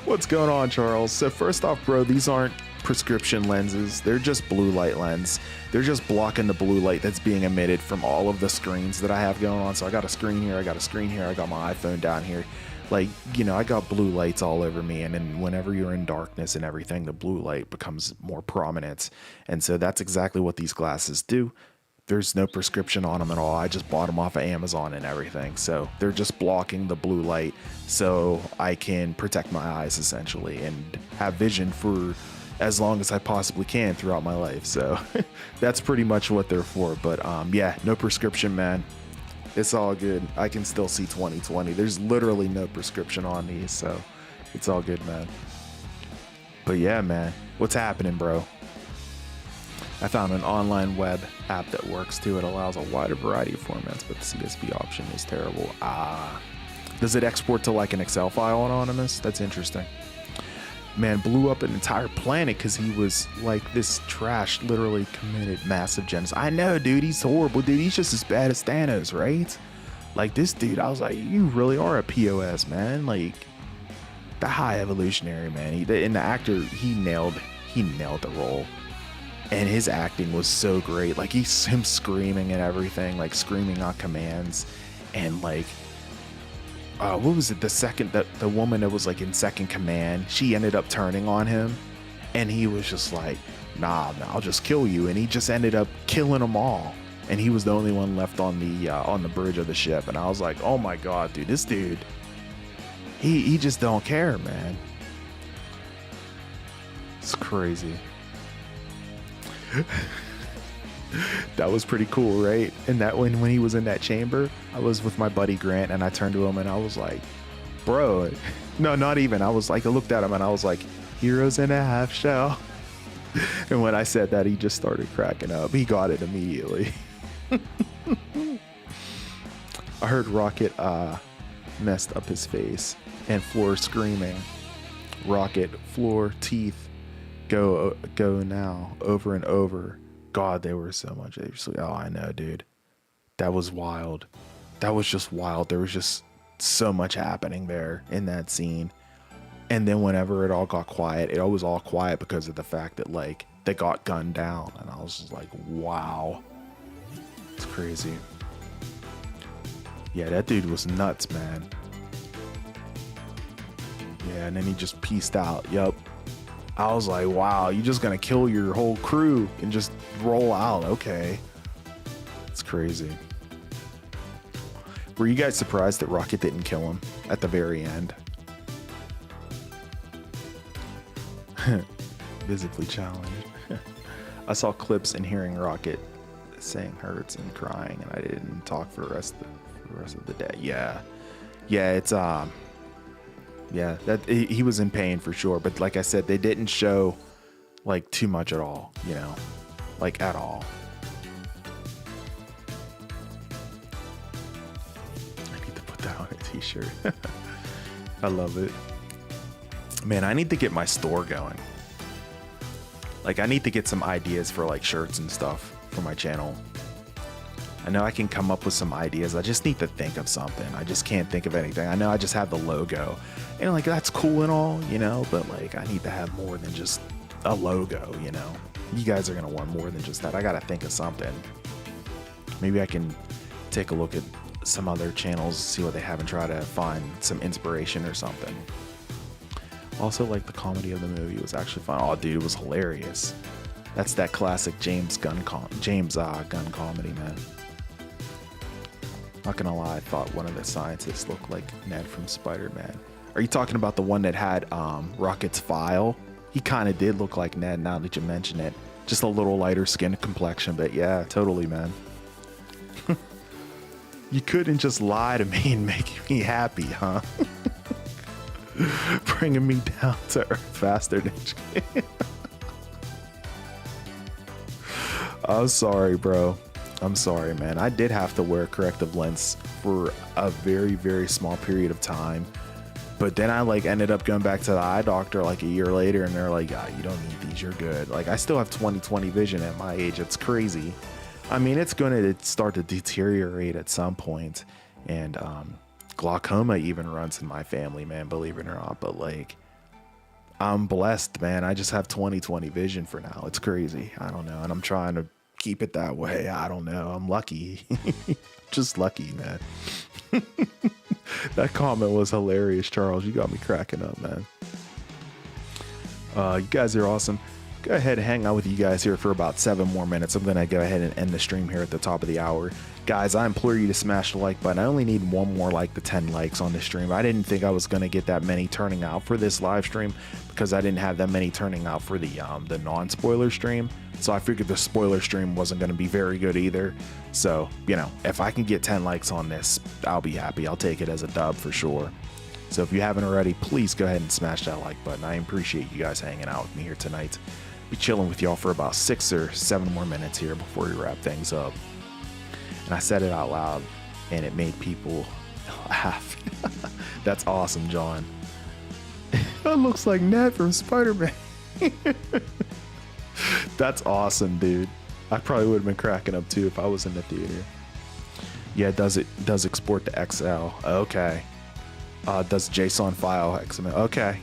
What's going on, Charles? So first off, bro, these aren't prescription lenses. They're just blue light lens. They're just blocking the blue light that's being emitted from all of the screens that I have going on. So I got a screen here, I got a screen here, I got my iPhone down here. Like, you know, I got blue lights all over me, and then whenever you're in darkness and everything, the blue light becomes more prominent. And so that's exactly what these glasses do. There's no prescription on them at all. I just bought them off of Amazon and everything. So they're just blocking the blue light so I can protect my eyes essentially and have vision for as long as I possibly can throughout my life. So that's pretty much what they're for. But yeah, no prescription, man. It's all good. I can still see 20/20. There's literally no prescription on these, so it's all good, man. But yeah, man, what's happening, bro? I found an online web app that works too. It allows a wider variety of formats, but the CSV option is terrible. Does it export to like an Excel file, Anonymous? That's interesting. Man blew up an entire planet because he was like, this trash literally committed massive genocide. I know, dude, he's horrible, dude. He's just as bad as Thanos, right? Like this dude, I was like, you really are a POS, man. Like the high evolutionary, man. And the actor, he nailed the role. And his acting was so great. Like him screaming and everything, like screaming out commands. And like, what was it? The woman that was like in second command, she ended up turning on him. And he was just like, nah, I'll just kill you. And he just ended up killing them all. And he was the only one left on the bridge of the ship. And I was like, oh my God, dude, this dude, he just don't care, man. It's crazy. That was pretty cool, right? And that when he was in that chamber, I was with my buddy Grant, and I turned to him and I was like, bro, no, not even. I was like, I looked at him and I was like, heroes in a half shell. And when I said that, he just started cracking up. He got it immediately. I heard Rocket messed up his face, and Floor screaming, Rocket, Floor, teeth, go now, over and over. God, they were so much. Oh, I know, dude. That was wild. That was just wild. There was just so much happening there in that scene. And then whenever it all got quiet, it was all quiet because of the fact that like they got gunned down. And I was just like, wow. It's crazy. Yeah, that dude was nuts, man. Yeah, and then he just pieced out. Yup. I was like, wow, you just gonna kill your whole crew and just roll out. Okay. It's crazy. Were you guys surprised that Rocket didn't kill him at the very end? Visibly challenged. I saw clips and hearing Rocket saying hurts and crying, and I didn't talk for the rest of the day. Yeah, it's yeah, that he was in pain for sure. But like I said, they didn't show like too much at all, you know, like at all. I need to put that on a t-shirt. I love it. Man, I need to get my store going. Like I need to get some ideas for like shirts and stuff for my channel. I know I can come up with some ideas. I just need to think of something. I just can't think of anything. I know I just have the logo, and like that's cool and all, you know, but like I need to have more than just a logo, you know. You guys are gonna want more than just that. I gotta think of something. Maybe I can take a look at some other channels, see what they have, and try to find some inspiration or something. Also, like the comedy of the movie was actually fun. Oh, dude, it was hilarious. That's that classic James Gunn comedy, man. Not gonna lie, I thought one of the scientists looked like Ned from Spider-Man. Are you talking about the one that had Rocket's file? He kind of did look like Ned, now that you mention it. Just a little lighter skin complexion, but yeah, totally, man. You couldn't just lie to me and make me happy, huh? Bringing me down to earth faster than you can. I'm sorry, bro. I'm sorry, man. I did have to wear a corrective lens for a very, very small period of time. But then I like ended up going back to the eye doctor like a year later, and they're like, you don't need these, you're good. Like I still have 20/20 vision at my age. It's crazy. I mean, it's going to start to deteriorate at some point. And glaucoma even runs in my family, man, believe it or not. But like, I'm blessed, man. I just have 20/20 vision for now. It's crazy. I don't know. And I'm trying to keep it that way. I don't know. I'm lucky. Just lucky, man. That comment was hilarious, Charles. You got me cracking up, man. You guys are awesome. Go ahead and hang out with you guys here for about 7 more minutes. I'm going to go ahead and end the stream here at the top of the hour. Guys, I implore you to smash the like button. I only need 1 more like to 10 likes on this stream. I didn't think I was going to get that many turning out for this live stream because I didn't have that many turning out for the non-spoiler stream. So I figured the spoiler stream wasn't going to be very good either. So, you know, if I can get 10 likes on this, I'll be happy. I'll take it as a dub for sure. So if you haven't already, please go ahead and smash that like button. I appreciate you guys hanging out with me here tonight. be chilling with y'all for about 6 or 7 more minutes here before we wrap things up. And I said it out loud, and it made people laugh. That's awesome, John. That looks like Ned from Spider-Man. That's awesome, dude. I probably would have been cracking up too if I was in the theater. Yeah, it does export to XL. Okay. Does JSON file XML. Okay.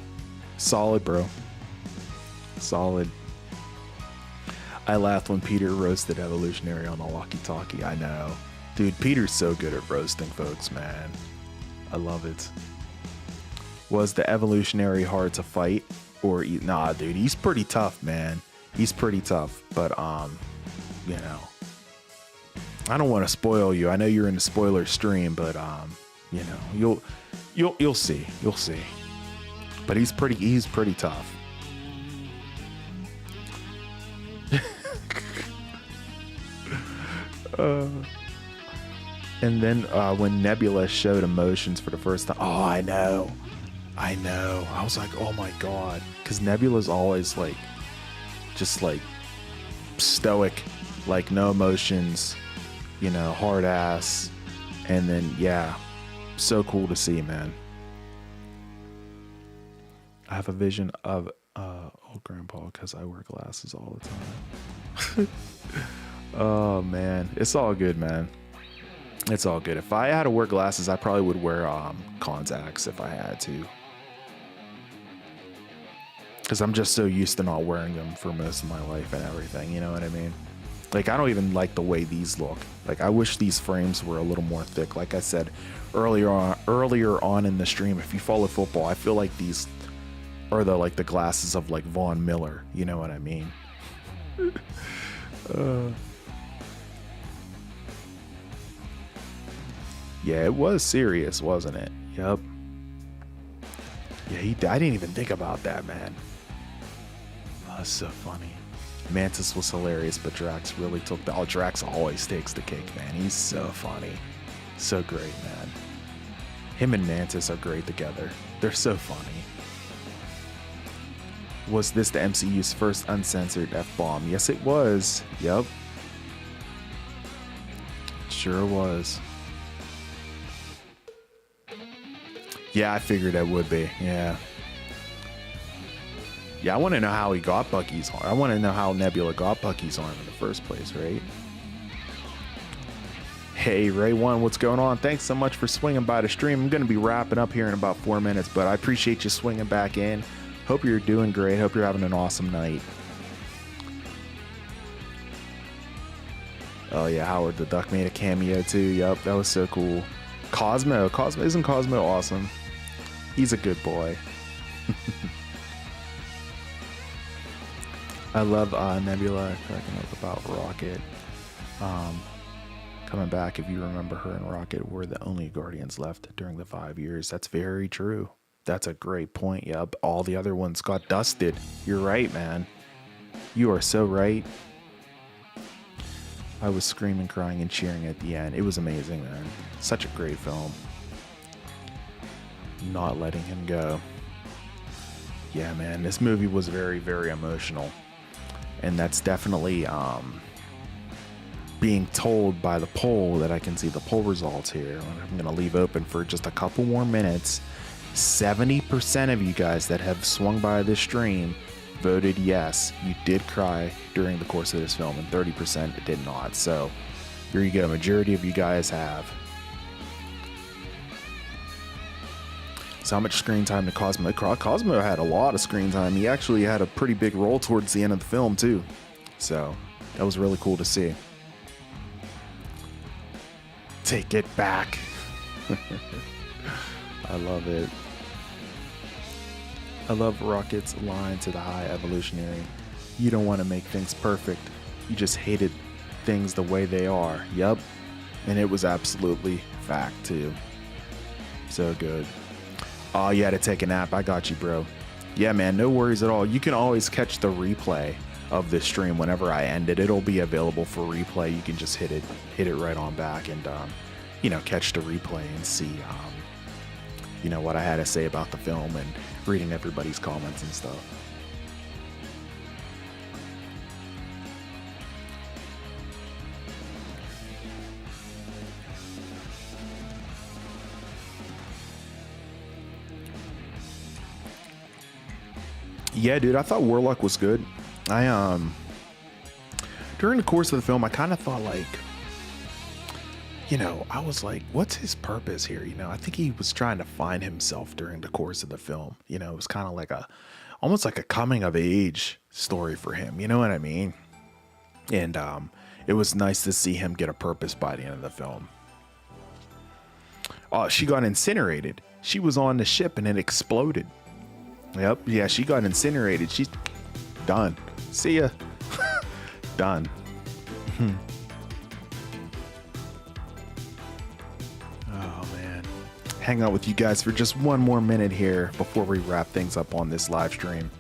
Solid, bro. Solid. I laughed when Peter roasted Evolutionary on the walkie-talkie. I know. Dude, Peter's so good at roasting folks, man. I love it. Was the Evolutionary hard to fight? Or, nah, dude, he's pretty tough, man. He's pretty tough, but, you know, I don't want to spoil you. I know you're in the spoiler stream, but, you know, you'll see. You'll see. But he's pretty tough. And then when Nebula showed emotions for the first time, oh, I know. I was like, oh my god, because Nebula's always like, just like stoic, like no emotions, you know, hard ass. And then yeah, so cool to see, man. I have a vision of old grandpa because I wear glasses all the time. Oh man, it's all good, man. It's all good. If I had to wear glasses, I probably would wear contacts if I had to, because I'm just so used to not wearing them for most of my life and everything, you know what I mean? Like, I don't even like the way these look. Like, I wish these frames were a little more thick. Like I said earlier on in the stream, if you follow football, I feel like these are the glasses of like Von Miller, you know what I mean? Yeah, it was serious, wasn't it? Yep. Yeah, I didn't even think about that, man. Oh, that's so funny. Mantis was hilarious, but Drax really took Drax always takes the cake, man. He's so funny. So great, man. Him and Mantis are great together. They're so funny. Was this the MCU's first uncensored F-bomb? Yes, it was. Yep. Sure was. Yeah, I figured that would be. Yeah. Yeah, I want to know how he got Bucky's arm. I want to know how Nebula got Bucky's arm in the first place, right? Hey, Ray1, what's going on? Thanks so much for swinging by the stream. I'm going to be wrapping up here in about 4 minutes, but I appreciate you swinging back in. Hope you're doing great. Hope you're having an awesome night. Oh, yeah, Howard the Duck made a cameo, too. Yep, that was so cool. Cosmo. Isn't Cosmo awesome? He's a good boy. I love Nebula cracking up about Rocket. Coming back, if you remember, her and Rocket were the only Guardians left during the 5 years. That's very true. That's a great point. Yep, all the other ones got dusted. You're right, man. You are so right. I was screaming, crying, and cheering at the end. It was amazing, man. Such a great film. Not letting him go. Yeah, man, this movie was very, very emotional. And that's definitely being told by the poll that I can see the poll results here. I'm going to leave open for just a couple more minutes. 70% of you guys that have swung by this stream voted yes, you did cry during the course of this film, and 30% did not. So here you go, majority of you guys have. So how much screen time did Cosmo? Cosmo had a lot of screen time. He actually had a pretty big role towards the end of the film too. So that was really cool to see. Take it back. I love it. I love Rocket's line to the High Evolutionary. You don't want to make things perfect. You just hated things the way they are. Yep. And it was absolutely fact too. So good. Oh, you had to take a nap. I got you, bro. Yeah, man, no worries at all. You can always catch the replay of this stream whenever I end it. It'll be available for replay. You can just hit it right on back and, you know, catch the replay and see, you know, what I had to say about the film and reading everybody's comments and stuff. Yeah, dude, I thought Warlock was good. I during the course of the film, I kind of thought like, you know, I was like, what's his purpose here? You know, I think he was trying to find himself during the course of the film. You know, it was kind of like almost like a coming of age story for him. You know what I mean? And it was nice to see him get a purpose by the end of the film. Oh, she got incinerated. She was on the ship and it exploded. Yep. Yeah, she got incinerated. She's done. See ya. Done. Oh, man. Hang out with you guys for just one more minute here before we wrap things up on this live stream.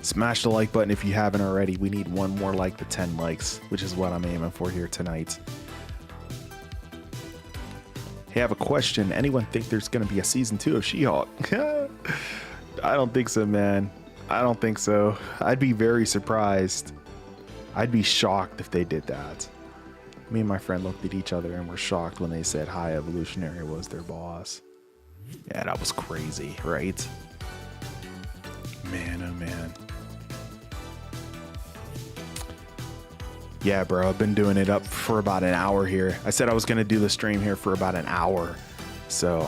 Smash the like button if you haven't already. We need one more like to 10 likes, which is what I'm aiming for here tonight. Hey, I have a question. Anyone think there's going to be a season 2 of She-Hulk? I don't think so, man. I don't think so. I'd be very surprised. I'd be shocked if they did that. Me and my friend looked at each other and were shocked when they said High Evolutionary was their boss. Yeah, that was crazy, right? Man, oh man. Yeah, bro, I've been doing it up for about an hour here. I said I was going to do the stream here for about an hour. So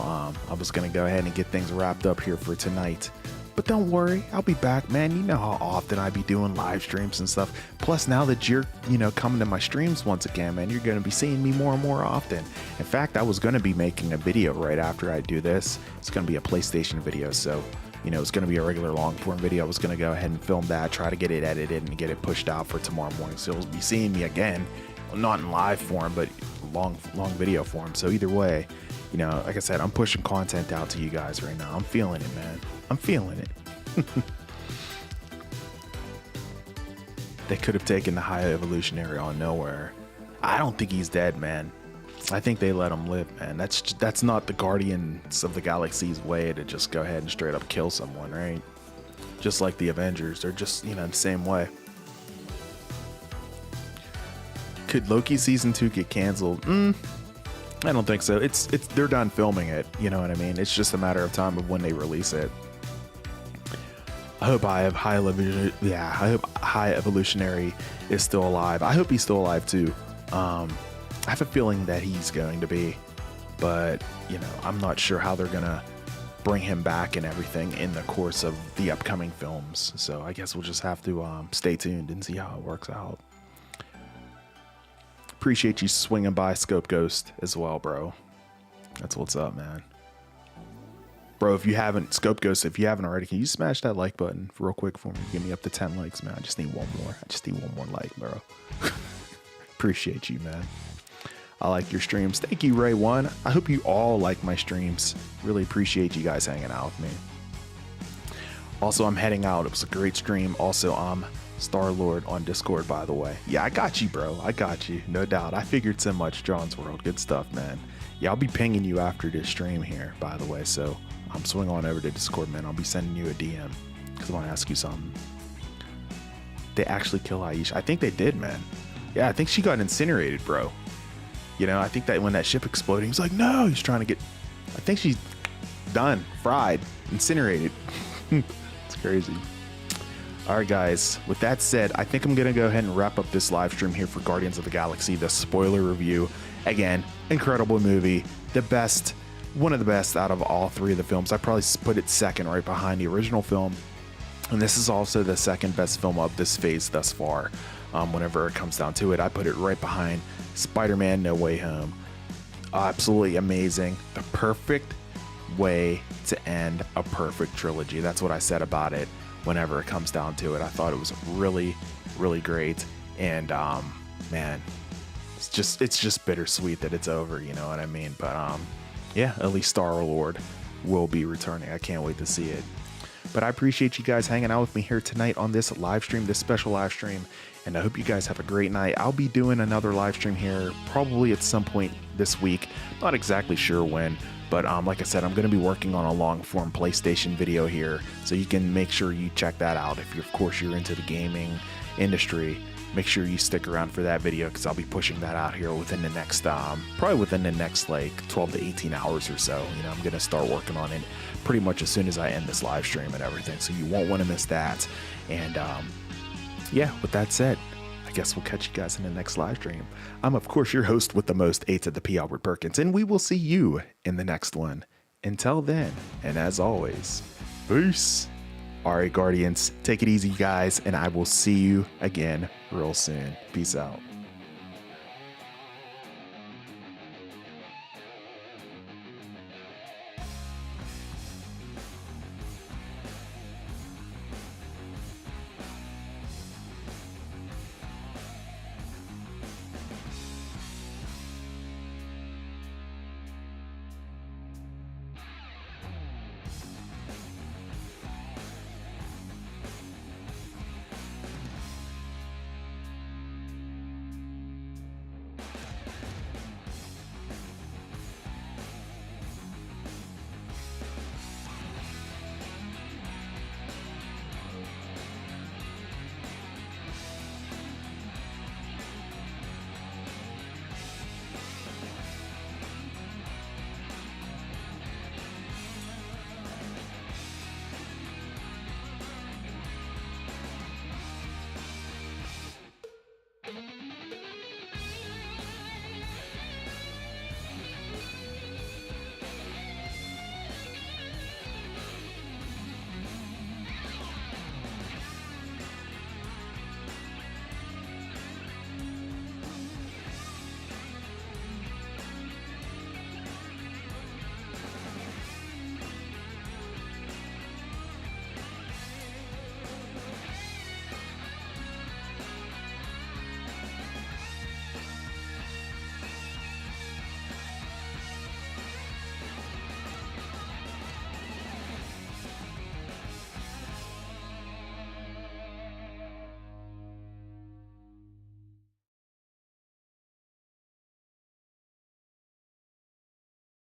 I was going to go ahead and get things wrapped up here for tonight. But don't worry, I'll be back, man. You know how often I be doing live streams and stuff. Plus, now that you're, you know, coming to my streams once again, man, you're going to be seeing me more and more often. In fact, I was going to be making a video right after I do this. It's going to be a PlayStation video. So, you know, it's going to be a regular long form video. I was going to go ahead and film that, try to get it edited and get it pushed out for tomorrow morning. So you'll be seeing me again, not in live form, but long video form. So either way, you know, like I said, I'm pushing content out to you guys right now. I'm feeling it, man. I'm feeling it. They could have taken the High Evolutionary on nowhere. I don't think he's dead, man. I think they let him live, man. That's not the Guardians of the Galaxy's way to just go ahead and straight up kill someone, right? Just like the Avengers, they're just, you know, the same way. Could Loki season 2 get canceled? I don't think so. They're done filming it. You know what I mean? It's just a matter of time of when they release it. I hope High Evolutionary is still alive. I hope he's still alive too. I have a feeling that he's going to be, but you know, I'm not sure how they're gonna bring him back and everything in the course of the upcoming films. So I guess we'll just have to stay tuned and see how it works out. Appreciate you swinging by, Scope Ghost, as well, bro. That's what's up, man. Bro, if you haven't, Scope Ghost, if you haven't already, can you smash that like button real quick for me? Give me up to 10 likes, man. I just need one more. I just need one more like, bro. Appreciate you, man. I like your streams. Thank you, Ray1. I hope you all like my streams. Really appreciate you guys hanging out with me. Also, I'm heading out. It was a great stream. Also, I'm Star-Lord on Discord, by the way. Yeah, I got you, bro. I got you. No doubt. I figured so much. John's World. Good stuff, man. Yeah, I'll be pinging you after this stream here, by the way. So I'm swing on over to Discord, man. I'll be sending you a DM because I want to ask you something. They actually kill Aisha? I think they did, man. Yeah, I think she got incinerated, bro. You know, I think that when that ship exploded, he was like, no, he's trying to get, I think she's done, fried, incinerated. It's crazy. All right, guys, with that said, I think I'm going to go ahead and wrap up this live stream here for Guardians of the Galaxy, the spoiler review. Again, incredible movie, the best, one of the best out of all three of the films. I probably put it second right behind the original film. And this is also the second best film of this phase thus far. Whenever it comes down to it, I put it right behind Spider-Man No Way Home. Absolutely amazing. The perfect way to end a perfect trilogy. That's what I said about it whenever it comes down to it. I thought it was really, really great. And man, it's just bittersweet that it's over, you know what I mean? But yeah, at least Star-Lord will be returning. I can't wait to see it. But I appreciate you guys hanging out with me here tonight on this live stream, this special live stream. And I hope you guys have a great night. I'll be doing another live stream here probably at some point this week. Not exactly sure when, but like I said, I'm going to be working on a long form PlayStation video here. So you can make sure you check that out if you're, of course, you're into the gaming industry. make sure you stick around for that video because I'll be pushing that out here within the next, probably within the next like 12 to 18 hours or so. You know, I'm going to start working on it pretty much as soon as I end this live stream and everything. So you won't want to miss that. And yeah, with that said, I guess we'll catch you guys in the next live stream. I'm, of course, your host with the most, A to the P, Albert Perkins, and we will see you in the next one. Until then, and as always, peace. All right, Guardians, take it easy, guys, and I will see you again real soon. Peace out.